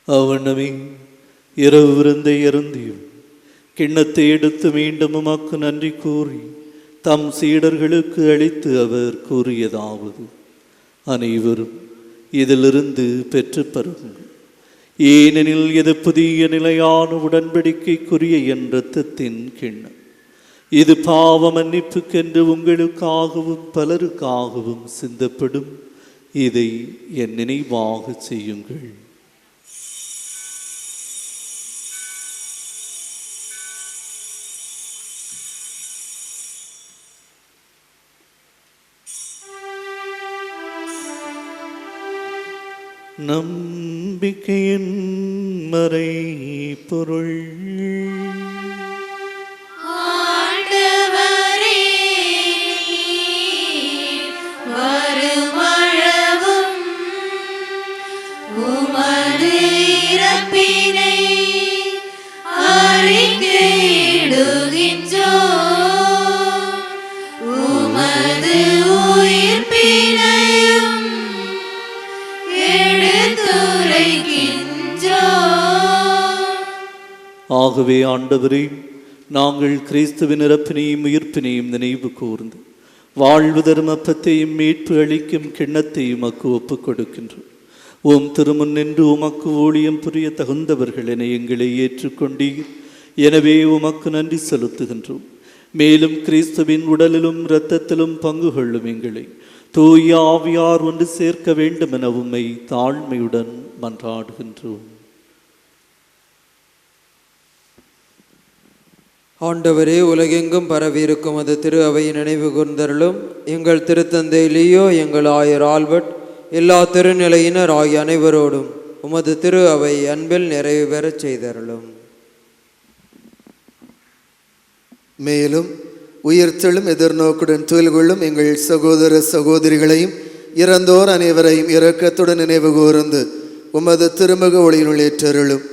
அவனமே இரவு விருந்தை அருந்தியும் கிண்ணத்தை எடுத்து மீண்டும் உமக்கு நன்றி கூறி தம் சீடர்களுக்கு அளித்து அவர் கூறியதாவது: அனைவரும் இதிலிருந்து பெற்று பருகுங்கள், ஏனெனில் இது புதிய நிலையான உடன்படிக்கைக்குரிய என் இரத்தத்தின் கிண்ணம். இது பாவ மன்னிப்புக்கென்று உங்களுக்காகவும் பலருக்காகவும் சிந்தப்படும். இதை என் நினைவாக செய்யுங்கள். நம்பிக்கையின் மறை பொருள். ஆண்டவரே வருமளவும் ஆகவே ஆண்டவரே, நாங்கள் கிறிஸ்துவின் இறப்பினையும் உயிர்ப்பினையும் நினைவு கூர்ந்து வாழ்வு தரும் அப்பத்தையும் மீட்பு அளிக்கும் கிண்ணத்தையும் உமக்கு ஒப்புக் கொடுக்கின்றோம். உம் திருமுன் நின்று உமக்கு ஊழியம் புரிய தகுந்தவர்கள் என எங்களை ஏற்றுக்கொண்டீர். எனவே உமக்கு நன்றி செலுத்துகின்றோம். மேலும் கிறிஸ்துவின் உடலிலும் இரத்தத்திலும் பங்கு கொள்ளும் எங்களை தூய ஆவியார் ஒன்று சேர்க்க வேண்டும் என உம்மை தாழ்மையுடன் மன்றாடுகின்றோம். ஆண்டவரே, உலகெங்கும் பரவியிருக்கும் அது திரு அவையை நினைவு கூர்ந்தருளும். எங்கள் திருத்தந்தை லியோ, எங்கள் ஆயர் ஆல்பர்ட், எல்லா திருநிலையினர் ஆகிய அனைவரோடும் உமது திரு அவை அன்பில் நிறைவு பெறச் செய்தருளும். மேலும் உயிர்த்தெழும் எதிர்நோக்குடன் துயில் கொள்ளும் எங்கள் சகோதர சகோதரிகளையும் இறந்தோர் அனைவரையும் இரக்கத்துடன் நினைவு கூர்ந்து உமது திருமுக ஒளியினுள் ஏற்றருளும்.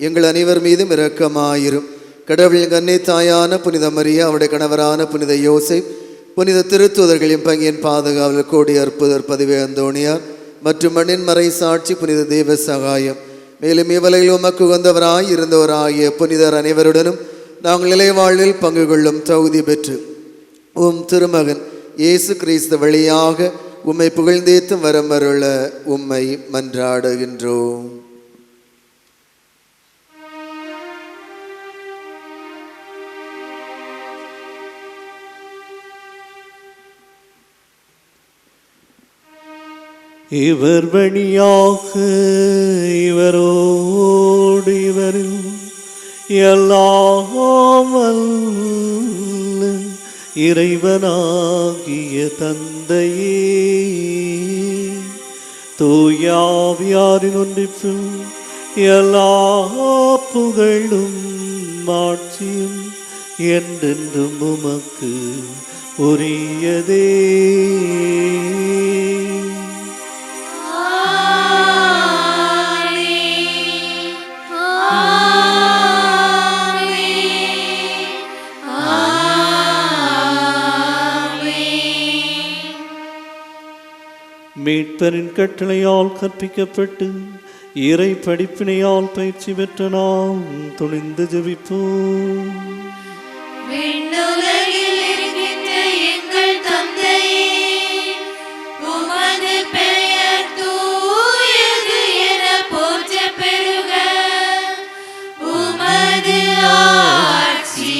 எங்கள் அனைவர் மீதும் இரக்கமாயிரும். கடவுளின் கன்னை தாயான புனித மரியா, அவருடைய கணவரான புனித யோசேப், புனித திருத்தூதர்களின் பங்கின் பாதுகாவலர் கோடி அற்புதர் பதிவே அந்தோணியார் மற்றும் மண்ணின் மறை சாட்சி புனித தேவ சகாயம், மேலும் இவலையில் உமக்கு உகந்தவராய் இருந்தவராகிய புனிதர் அனைவருடனும் நாங்கள் நிலை வாழ்வில் பங்கு கொள்ளும் தகுதி பெற்று உம் திருமகன் இயேசு கிறிஸ்து வழியாக உம்மை புகழ்ந்தேத்தும் வரமருள உம்மை மன்றாடுகின்றோம். இவர் வழியாக இவரோடு இவரில் எல்லாம் வல்ல இறைவனாகிய தந்தையே, தூய ஆவியாரின் ஒன்றிப்பில் எல்லா புகழும் மாட்சியும் என்றென்றும் உமக்கு உரியதே. மீட்பரின் கட்டளையால் கற்பிக்கப்பட்டு இறை படிப்பினையால் பயிற்சி பெற்ற நாம் துணிந்து ஜெபிப்போம். விண்ணுலகில் இருக்கின்ற எங்கள் தந்தையே, உமது பெயர் தூயது என போற்றப் பெறுக. உமது ஆட்சி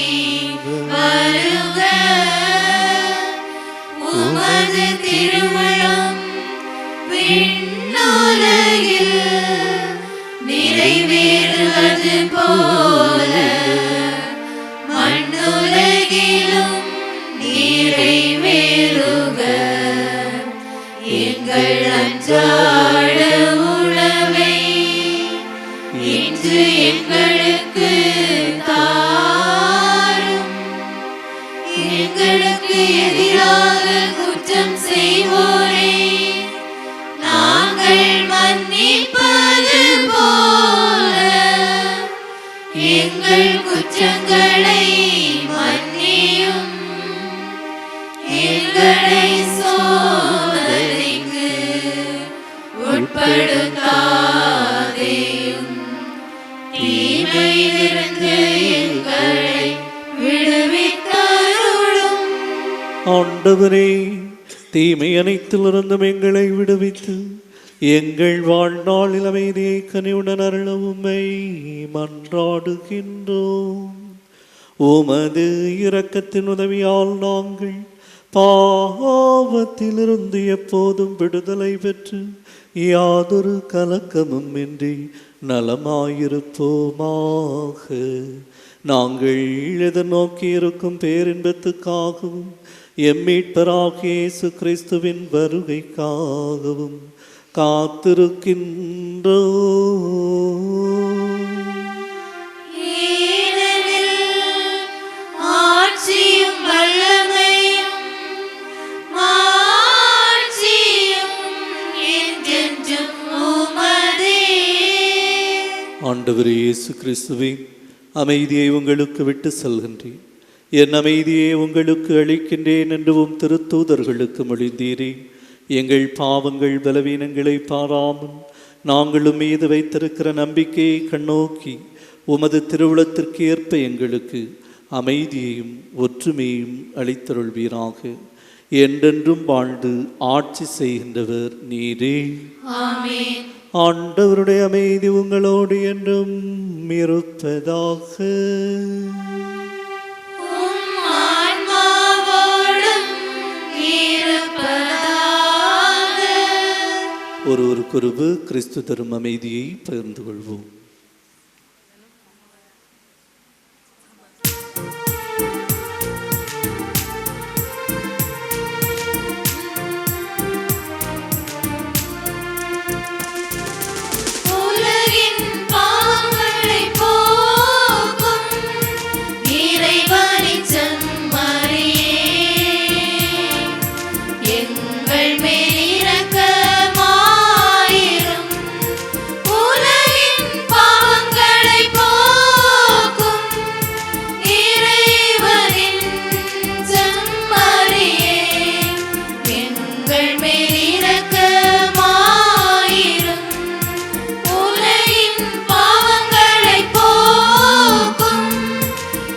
வருக. உமது திருமணம் விண்ணுலகில் நிறைவேறுவது போல மண்ணுலகிலும் நிறைவேறுக. எங்கள் அன்றாட உணவை இன்று எங்களுக்கு தாரும். எங்களுக்கு எதிராக குற்றம் செய்வோரை நாங்கள் மன்னிப்பது போல எங்கள் குற்றங்களை மன்னியும். எங்களை சோதனைக்கு உட்படுத்தாதேயும், தீமையிலிருந்து எங்களை விடுவித்தருளும். ஆண்டவரே, தீமை அனைத்திலிருந்தும் எங்களை விடுவித்து எங்கள் வாழ்நாளில் அமைதியை கனிவுடன் அருள உம்மை மன்றாடுகின்றோம். உமது இரக்கத்தின் உதவியால் நாங்கள் பாவத்திலிருந்து எப்போதும் விடுதலை பெற்று யாதொரு கலக்கமும் இன்றி நலமாயிருப்போமாக. நாங்கள் எதிர்நோக்கி இருக்கும் பேரின்பத்துக்காகவும் எம்மீட்பராகிய இயேசு கிறிஸ்துவின் வருகைக்காகவும் காத்திருக்கின்றோம். ஆட்சியும் வல்லமையும் மாட்சியும் என்றென்றும் உமதே. ஆண்டவரே இயேசு கிறிஸ்துவே, அமைதியை உங்களுக்கு விட்டு செல்கின்றேன், என் அமைதியை உங்களுக்கு அளிக்கின்றேன் என்று உம் திருத்தூதர்களுக்கு மொழிந்தீரே. எங்கள் பாவங்கள் பலவீனங்களை பாராமல் நாங்களும் மீது வைத்திருக்கிற நம்பிக்கையை கண்ணோக்கி உமது திருவுளத்திற்கு ஏற்ப எங்களுக்கு அமைதியையும் ஒற்றுமையும் அளித்தருள்வீராக. என்றென்றும் வாழ்ந்து ஆட்சி செய்கின்றவர் நீரே. ஆமென். ஆண்டவருடைய அமைதி உங்களோடு என்றும் இருப்பதாக. உம் ஆன்மாவோடும் இருப்பதாக. ஒருவருக்கொருவர் கிறிஸ்து தரும் அமைதியை பகிர்ந்து கொள்வோம். உலகின் பாவங்களை போக்கும் இறைவனின் செம்மறியே, எங்கள் மேல் இரக்கமாயிரும். உலகின் பாவங்களை போக்கும் இறைவனின் செம்மறியே, எங்கள் மேல் இரக்கமாயிரும். உலகின் பாவங்களை போக்கும்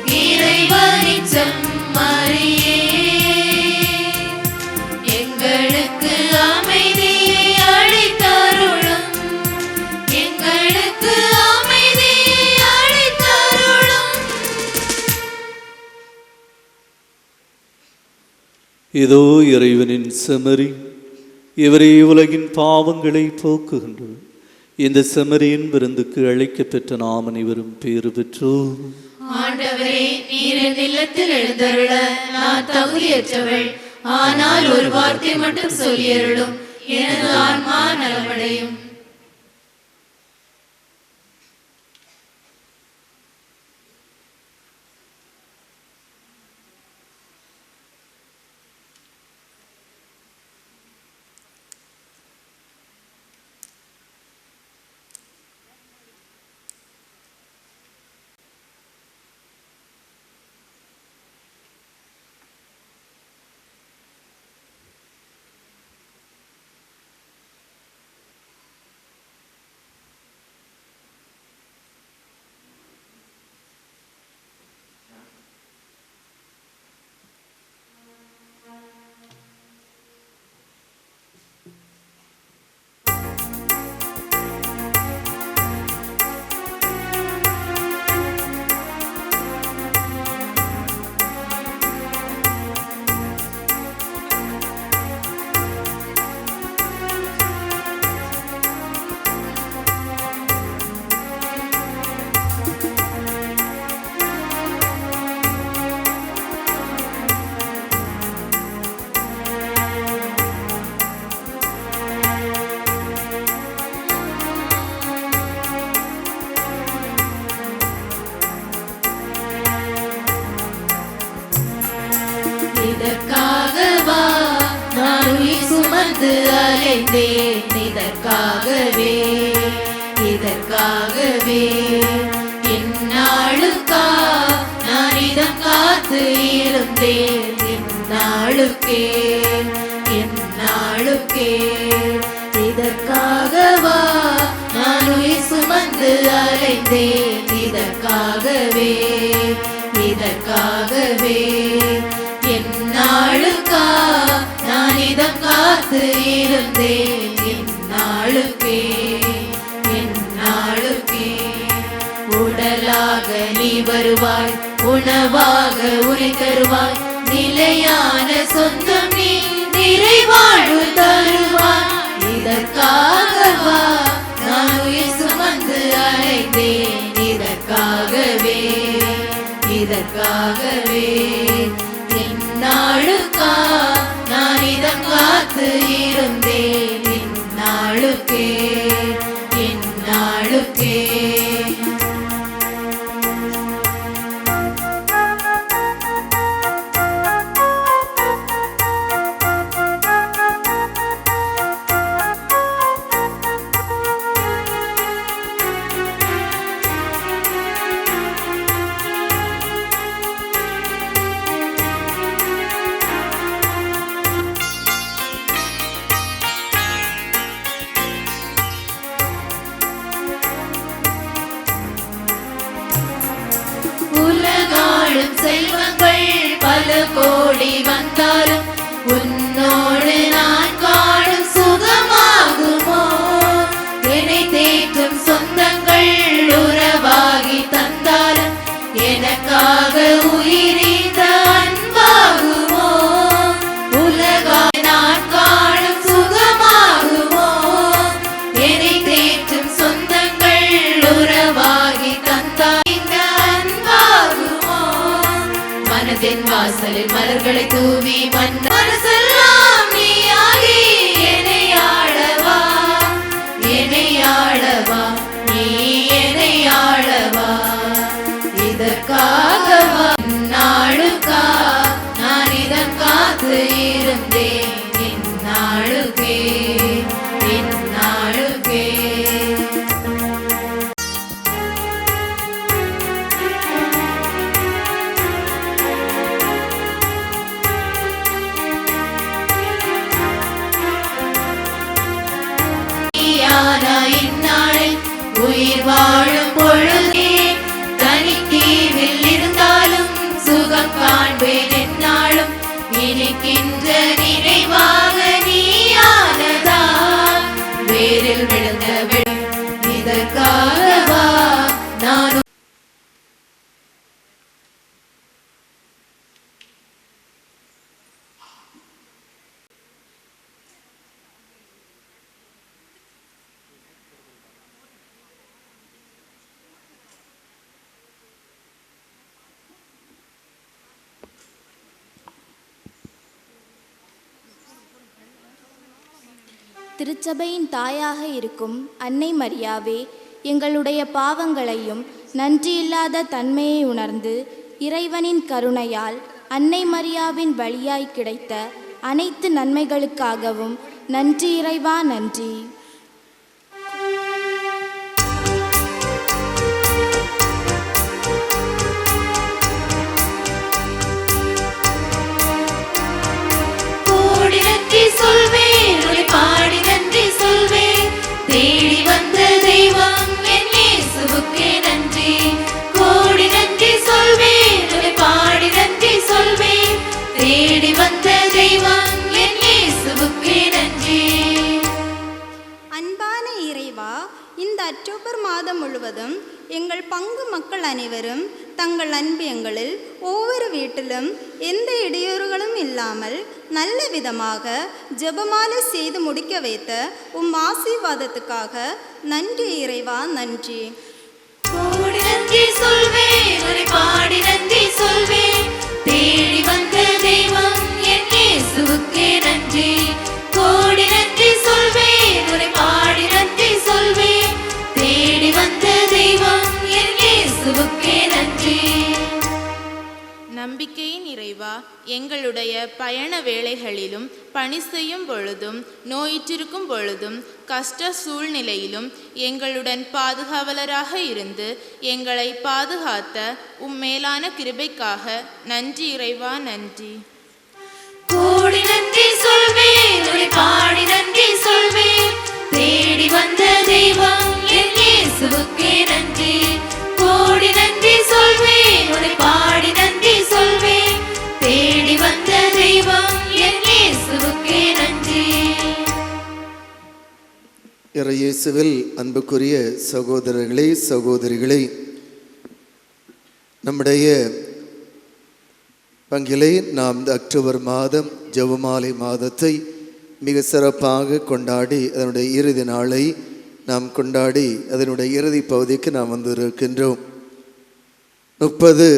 இறைவனின் செம்மறியே, எங்களுக்கு அமைதியை அளித்தருளும். எங்களுக்கு அமைதியை அளித்தருளும். இதோ இறைவனின் செம்மறி, இவரே உலகின் பாவங்களை போக்குகின்றார். இந்த செம்மறியின் விருந்துக்கு அழைக்கப் பெற்ற நாம் அனைவரும் பேறு பெற்றோர். ஆண்டவரே, நீர் என் இல்லத்தில் எழுந்தருள நான் தகுதியற்றவள். ஆனால் ஒரு வார்த்தை மட்டும் சொல்லியருளும், எனது ஆன்மா நலமடையும். இதற்காகவா நான் உயிர் சுமந்து அலைந்தேன். இதற்காகவே, இதற்காகவே எந்நாளுக்கா நான் இதம் காத்து இருந்தேன். எந்நாளுக்கே, எந்நாளுக்கே இதற்காகவா நான் உயிர் சுமந்து அலைந்தேன். இதற்காகவே, இதற்காகவே எந்நாளுக்கா நான் இதம் காத்து இருந்தேன். எந்நாளுக்கே, எந்நாளுக்கே உடலாக நீ வருவாய், உணவாக உரை தருவாய். நிலையான சொந்தம் நீ நிறைவாழ்வு தருவாய். இதற்காகவா நான் உயிர் சுமந்து அலைந்தேன். இதற்காகவே, இதற்காகவே எந்நாளுக்கா நான் இதம் காத்து இருந்தேன். எந்நாளுக்கே, எந்நாளுக்கே செல்வங்கள் பல கோடி வந்தாலும் உன்னோடு நான் காணும் சுகமாகுமோ? என்னை தேற்றும் சொந்தங்கள் உறவாகி தந்தாலும் எனக்காக உயிரிந்த அன்பாகுமோ? உலகாக நான் காணும் சுகமாகுமோ? என்னை தேற்றும் சொந்தங்கள் உறவாகி தந்தால் இந்த அன்பாகுமோ? மனதின் வாசலில் மலர்களை தூவி மனசெல்லாம் நீயாகி என்னை ஆளவா, என்னை ஆளவா, நீ என்னை ஆளவா. இதற்காகவா நாளுக்கா நான் இதன் காத்து இருந்தேன், இந்நாளுக்கே இந்நாளுக்கே. இந்நாளில் உயிர் வாழும் பொழுதே தனித்தீவில் இருந்தாலும் சுகம் காண்பேன் எந்நாளும். இனிக்கின்ற நினைவாக நீயானதா வேரில் விழுந்த இதற்காகவா நான் திருச்சபையின் தாயாக இருக்கும் அன்னை மரியாவே, எங்களுடைய பாவங்களையும் நன்றியில்லாத தன்மையை உணர்ந்து இறைவனின் கருணையால் அன்னை மரியாவின் வழியாய் கிடைத்த அனைத்து நன்மைகளுக்காகவும் நன்றி இறைவா, நன்றி. சொல்வேன் உன்னை பாடி நன்றி சொல்வேன், தேடி வந்த தெய்வம் என் இயேசுவுக்கே நன்றி. கோடி நன்றி சொல்வேன் உன்னை பாடி நன்றி சொல்வேன், தேடி வந்த தெய்வம் என் இயேசுவுக்கே நன்றி. அன்பான இறைவா, இந்த அக்டோபர் மாதம் முழுவதும் எங்கள் பங்கு மக்கள் அனைவரும் தங்கள் அன்பு எங்களில் ஒவ்வொரு வீட்டிலும் எந்த இடையூறுகளும் இல்லாமல் நல்ல விதமாக ஜெபமாலை செய்து முடிக்க வைத்த ஆசீர்வாதத்துக்காக நன்றி இறைவா, நன்றி. கோடி நன்றி சொல்வேன் உன்னை பாடி நன்றி சொல்வேன், தேடி வந்த தெய்வம் என் இயேசுவுக்கே நன்றி. கோடி நன்றி சொல்வேன் உன்னை பாடி நன்றி சொல்வேன், தேடி வந்த தெய்வம் என் இயேசுவுக்கே நன்றி. நம்பிக்கையின் இறைவா, எங்களுடைய பயண வேளைகளிலும் பணி செய்யும் பொழுதும் நோயிற்றிருக்கும் பொழுதும் கஷ்ட சூழ்நிலையிலும் எங்களுடன் பாதுகாவலராக இருந்து எங்களை பாதுகாத்த மேலான கிருபைக்காக நன்றி இறைவா, நன்றி. கோடி நன்றி சொல்வேன் உன்னை பாடி நன்றி சொல்வேன், தேடி வந்த தெய்வம் என் இயேசுவுக்கே நன்றி. கோடி நன்றி சொல்வேன் உன்னை பாடி நன்றி சொல்வேன், தேடி வந்த தெய்வம் என் இயேசுவுக்கே நன்றி. இயேசுவில் அன்புக்குரிய சகோதரர்களே, சகோதரிகளே, நம்முடைய பங்கிலே நாம் இந்த அக்டோபர் மாதம் ஜெபமாலை மாதத்தை மிக சிறப்பாக கொண்டாடி அதனுடைய இறுதி நாளை நாம் கொண்டாடி அதனுடைய இறுதி பகுதிக்கு நாம் வந்திருக்கின்றோம். 30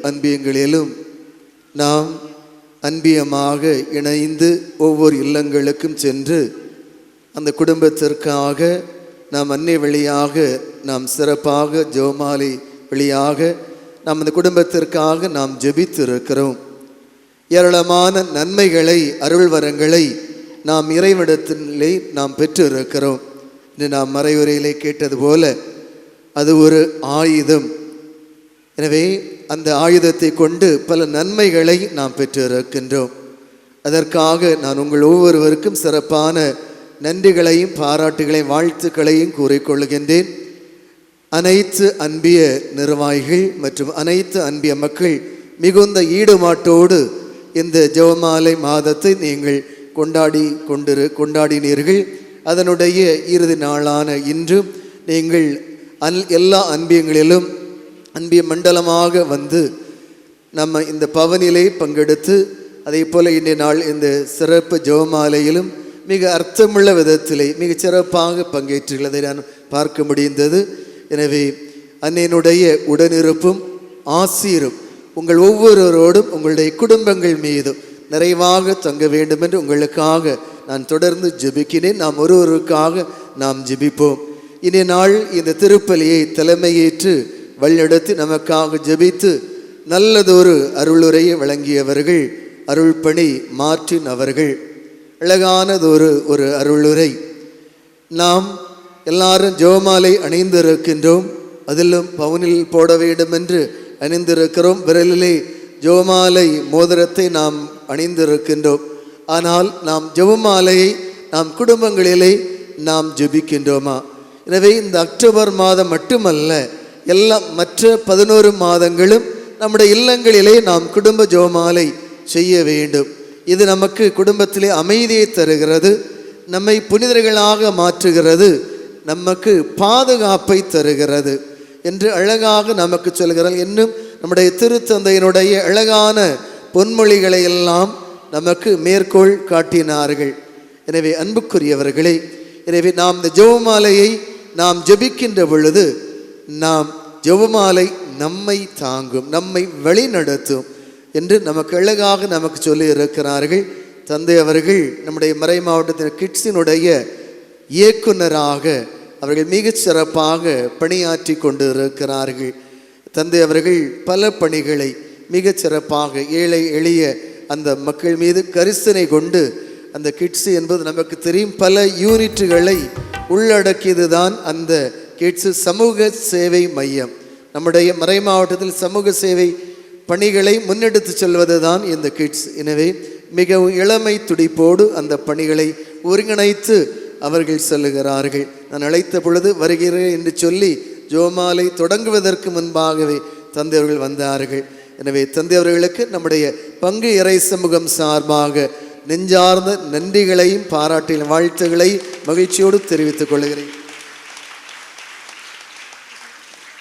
அன்பியங்களிலும் நாம் அன்பியமாக இணைந்து ஒவ்வொரு இல்லங்களுக்கும் சென்று அந்த குடும்பத்திற்காக நாம் அன்னை வழியாக நாம் சிறப்பாக ஜெபமாலை வழியாக நாம் அந்த குடும்பத்திற்காக நாம் ஜெபித்திருக்கிறோம். ஏராளமான நன்மைகளை, அருள்வரங்களை நாம் இறைவனிடத்திலே நாம் பெற்றிருக்கிறோம். இன்று நாம் மறைவுரையிலே கேட்டது போல அது ஒரு ஆயுதம். எனவே அந்த ஆயுதத்தை கொண்டு பல நன்மைகளை நாம் பெற்றிருக்கின்றோம். அதற்காக நான் உங்கள் ஒவ்வொருவருக்கும் சிறப்பான நன்றிகளையும் பாராட்டுகளையும் வாழ்த்துக்களையும் கூறிக்கொள்கின்றேன். அனைத்து அன்பிய நிர்வாகிகள் மற்றும் அனைத்து அன்பிய மக்கள் மிகுந்த ஈடுபாட்டோடு இந்த ஜெபமாலை மாதத்தை நீங்கள் கொண்டாடினீர்கள். அதனுடைய இறுதி நாளான இன்று நீங்கள் எல்லா அன்பியங்களிலும் அன்பிய மண்டலமாக வந்து நம்ம இந்த பவனிலே பங்கெடுத்து அதே போல் இன்றைய நாள் இந்த சிறப்பு ஜெபமாலையிலும் மிக அர்த்தமுள்ள விதத்திலே மிக சிறப்பாக பங்கேற்றுள்ளதை நான் பார்க்க முடிந்தது. எனவே அன்னையினுடைய உடனிருப்பும் ஆசீரும் உங்கள் ஒவ்வொருவரோடும் உங்களுடைய குடும்பங்கள் மீதும் நிறைவாக தங்க வேண்டும் என்று உங்களுக்காக நான் தொடர்ந்து ஜெபிக்கிறேன். நாம் ஒருவருக்காக நாம் ஜெபிப்போம். இன்றைய நாள் இந்த திருப்பலியை தலைமையேற்று வழிநடத்தி நமக்காக ஜெபித்து நல்லதொரு அருளுரையை வழங்கியவர்கள் அருள்பணி மார்ட்டின் அவர்கள். அழகானதொரு அருளுரை. நாம் எல்லாரும் ஜெபமாலை அணிந்திருக்கின்றோம். அதிலும் பவுனில் போட வேண்டும் என்று அணிந்திருக்கிறோம். விரலிலே ஜெபமாலை மோதிரத்தை நாம் அணிந்திருக்கின்றோம். ஆனால் நாம் ஜெபமாலையை நாம் குடும்பங்களிலே நாம் ஜெபிக்கின்றோமா? எனவே இந்த அக்டோபர் மாதம் மட்டுமல்ல, மற்ற 11 மாதங்களும் நம்முடைய இல்லங்களிலே நாம் குடும்ப ஜெபமாலை செய்ய வேண்டும். இது நமக்கு குடும்பத்திலே அமைதியை தருகிறது, நம்மை புனிதர்களாக மாற்றுகிறது, நமக்கு பாதுகாப்பை தருகிறது என்று அழகாக நமக்கு சொல்கிறார். இன்னும் நம்முடைய திருத்தந்தையினுடைய அழகான பொன்மொழிகளை எல்லாம் நமக்கு மேற்கோள் காட்டினார்கள். எனவே அன்புக்குரியவர்களே, எனவே நாம் இந்த ஜெபமாலையை நாம் ஜெபிக்கின்ற பொழுது நாம் ஜெபமாலை நம்மை தாங்கும், நம்மை வழிநடத்தும் என்று நமக்கு அழகாக நமக்கு சொல்லி இருக்கிறார்கள். தந்தை அவர்கள் நம்முடைய மறை மாவட்டத்தின் கிட்ஸினுடைய இயக்குனராக அவர்கள் மிகச் சிறப்பாக பணியாற்றி கொண்டு இருக்கிறார்கள். தந்தை அவர்கள் பல பணிகளை மிகச் சிறப்பாக ஏழை எளிய அந்த மக்கள் மீது கரிசனை கொண்டு, அந்த கிட்ஸு என்பது நமக்கு தெரியும் பல யூனிட்டுகளை உள்ளடக்கியது தான் அந்த கிட்ஸு சமூக சேவை மையம். நம்முடைய மறை மாவட்டத்தில் சமூக சேவை பணிகளை முன்னெடுத்து செல்வது தான் இந்த கிட்ஸ். எனவே மிகவும் இளமை துடிப்போடு அந்த பணிகளை ஒருங்கிணைத்து அவர்கள் செல்லுகிறார்கள். நான் அழைத்த பொழுது வருகிறேன் என்று சொல்லி ஜெபமாலை தொடங்குவதற்கு முன்பாகவே தந்தை அவர்கள் வந்தார்கள். எனவே தந்தை அவர்களுக்கு நம்முடைய பங்கு இறை சமூகம் சார்பாக நெஞ்சார்ந்த நன்றிகளையும் பாராட்டின வாழ்த்துக்களையும் மகிழ்ச்சியோடு தெரிவித்துக் கொள்கிறேன்.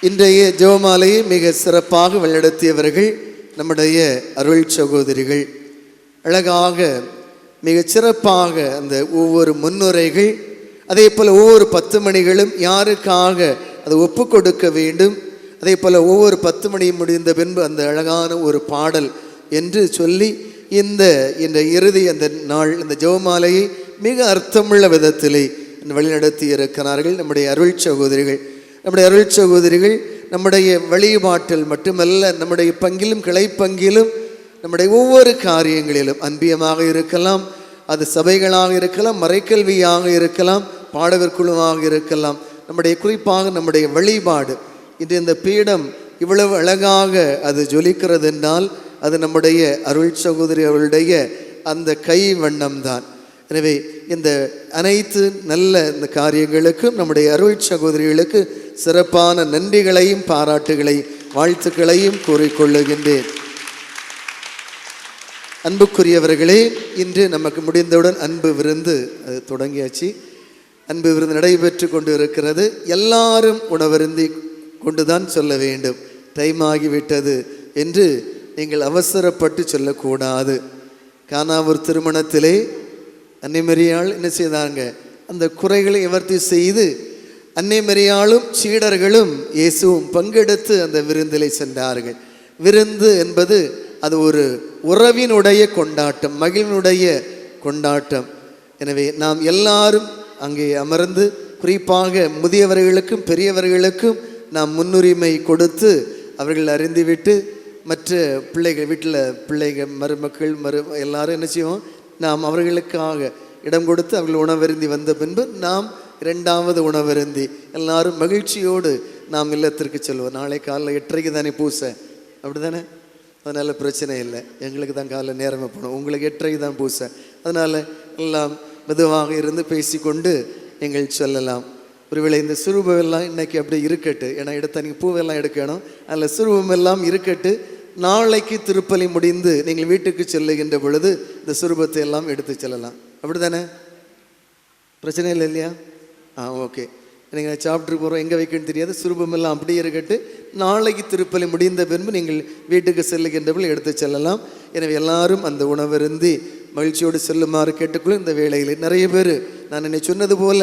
இன்றைய ஜெபமாலையை மிக சிறப்பாக வழிநடத்தியவர்கள் நம்முடைய அருள் சகோதரிகள். அழகாக மிகச் சிறப்பாக அந்த ஒவ்வொரு முன்னுரைகள், அதே போல் ஒவ்வொரு 10 மணிகளும் யாருக்காக அதை ஒப்பு கொடுக்க வேண்டும், அதே போல் ஒவ்வொரு 10 மணியும் முடிந்த பின்பு அந்த அழகான ஒரு பாடல் என்று சொல்லி இந்த இறுதி அந்த நாள் இந்த ஜெபமாலையை மிக அர்த்தமுள்ள விதத்திலே வழிநடத்தி இருக்கிறார்கள் நம்முடைய அருள் சகோதரிகள். நம்முடைய அருள் சகோதரிகள் நம்முடைய வழிபாட்டில் மட்டுமல்ல, நம்முடைய பங்கிலும் கிளைப்பங்கிலும் நம்முடைய ஒவ்வொரு காரியங்களிலும் அன்பியமாக இருக்கலாம், அது சபைகளாக இருக்கலாம், மறைக்கல்வியாக இருக்கலாம், பாடகர் குழுவாக இருக்கலாம், நம்முடைய குறிப்பாக நம்முடைய வழிபாடு. இன்று இந்த பீடம் இவ்வளவு அழகாக அது ஜொலிக்கிறது என்றால் அது நம்முடைய அருள் சகோதரி அவருடைய அந்த கை வண்ணம்தான். எனவே இந்த அனைத்து நல்ல இந்த காரியங்களுக்கும் நம்முடைய அருள் சகோதரிகளுக்கு சிறப்பான நன்றிகளையும் பாராட்டுகளையும் வாழ்த்துக்களையும் கூறிக்கொள்ளுகின்றேன். அன்புக்குரியவர்களே, இன்று நமக்கு முடிந்தவுடன் அன்பு விருந்து அது தொடங்கியாச்சு. அன்பு விருந்து நடைபெற்று கொண்டு இருக்கிறது. எல்லாரும் உணவருந்தி கொண்டுதான் சொல்ல வேண்டும். டைம் ஆகிவிட்டது என்று நீங்கள் அவசரப்பட்டு சொல்லக்கூடாது. கானாவூர் திருமணத்திலே அன்னை மரியாள் என்ன செய்தாங்க, அந்த குறைகளை நிவர்த்தி செய்து அன்னை மரியாளும் சீடர்களும் இயேசுவும் பங்கெடுத்து அந்த விருந்திலே சென்றார்கள். விருந்து என்பது அது ஒரு உறவினுடைய கொண்டாட்டம், மகிழ்வினுடைய கொண்டாட்டம். எனவே நாம் எல்லாரும் அங்கே அமர்ந்து குறிப்பாக முதியவர்களுக்கும் பெரியவர்களுக்கும் நாம் முன்னுரிமை கொடுத்து அவர்கள் அறிந்துவிட்டு மற்ற பிள்ளைகள் வீட்டில் பிள்ளைகள் மருமக்கள் எல்லாரும் என்ன செய்வோம், நாம் அவர்களுக்காக இடம் கொடுத்து அவர்கள் உணவருந்தி வந்த பின்பு நாம் 2வது உணவருந்தி எல்லாரும் மகிழ்ச்சியோடு நாம் இல்லத்திற்கு செல்வோம். நாளை காலைல 8:30 தானே பூசை, அப்படி தானே? அதனால் பிரச்சனை இல்லை. எங்களுக்கு தான் காலைல நேரமாக போகணும், உங்களுக்கு 8:30 தான் பூசை. அதனால் எல்லாம் மெதுவாக இருந்து பேசிக்கொண்டு எங்கள் சொல்லலாம். ஒருவேளை இந்த சுரூபமெல்லாம் இன்றைக்கி அப்படி இருக்கட்டு, ஏன்னா எடுத்த நீங்கள் பூவெல்லாம் எடுக்கணும், அதில் சுரூபமெல்லாம் இருக்கட்டு. நாளைக்கு திருப்பலி முடிந்து நீங்கள் வீட்டுக்கு செல்லுகின்ற பொழுது இந்த சுரூபத்தை எல்லாம் எடுத்து செல்லலாம். அப்படி தானே? பிரச்சனை இல்லை இல்லையா? ஓகே. நீங்கள் சாப்பிட்டு போகிறோம், எங்கே வைக்கணும்னு தெரியாது, சுரூபமெல்லாம் அப்படியே இருக்கட்டு. நாளைக்கு திருப்பலி முடிந்த பின்பு நீங்கள் வீட்டுக்கு செல்லுகின்றவர்கள் எடுத்து செல்லலாம். எனவே எல்லாரும் அந்த உணவருந்தி மகிழ்ச்சியோடு செல்லுமாறு கேட்டுக்கொள்ள. இந்த வேளையில் நிறைய பேர், நான் என்னை சொன்னது போல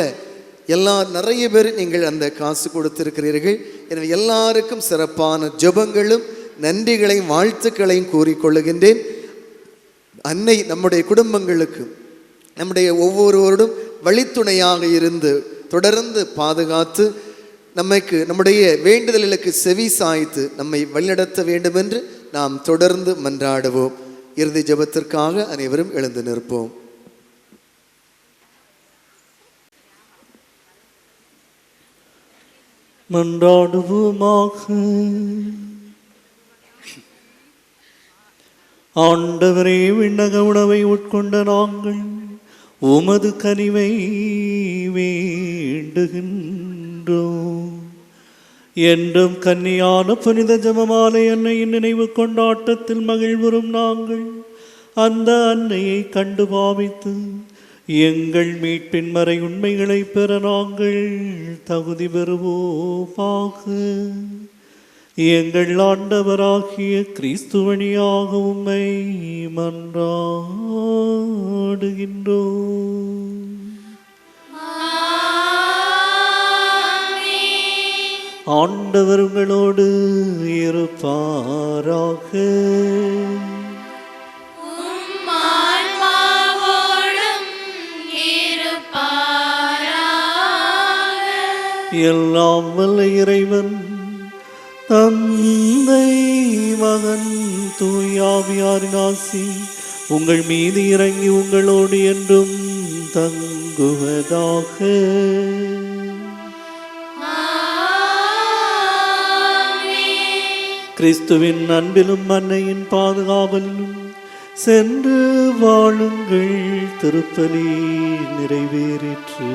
நிறைய பேர் நீங்கள் அந்த காசு கொடுத்திருக்கிறீர்கள். எனவே எல்லாருக்கும் சிறப்பான ஜெபங்களும் நன்றிகளையும் வாழ்த்துக்களையும் கூறிக்கொள்ளுகின்றேன். அன்னை நம்முடைய குடும்பங்களுக்கு, நம்முடைய ஒவ்வொருவரோடும் வழித்துணையாக இருந்து தொடர்ந்து பாதுகாத்து நம்முடைய வேண்டுதல்களுக்கு செவி சாய்த்து நம்மை வழிநடத்த வேண்டும் என்று நாம் தொடர்ந்து மன்றாடுவோம். இறுதி ஜெபத்திற்காக அனைவரும் எழுந்து நிற்போம். மன்றாடுவோமாக. ஆண்டவரே, விண்ணக உணவை உட்கொண்ட நாங்கள் உமது கனிவை வேண்டுகின்றோம். என்றும் கன்னியான புனித ஜெபமாலை அன்னையின் நினைவு கொண்டாட்டத்தில் மகிழ்வுறும் நாங்கள் அந்த அன்னையை கண்டு பாவித்து எங்கள் மீட்பின் மறை உண்மைகளை பெற நாங்கள் தகுதி பெறுவோமாக. எங்கள் ஆண்டவராகிய கிறிஸ்து வழியாக உம்மை மன்றாடுகின்றோம். ஆண்டவர் உங்களோடு இருப்பாராக. எல்லாம் வல்ல இறைவன் தந்தை, மகன், தூயாவியாரின் ஆசி உங்கள் மீது இறங்கி உங்களோடு என்றும் தங்குவதாக. கிறிஸ்துவின் அன்பிலும் அன்னையின் பாதுகாவலிலும் சென்று வாழுங்கள். திருப்பலி நிறைவேறிற்று.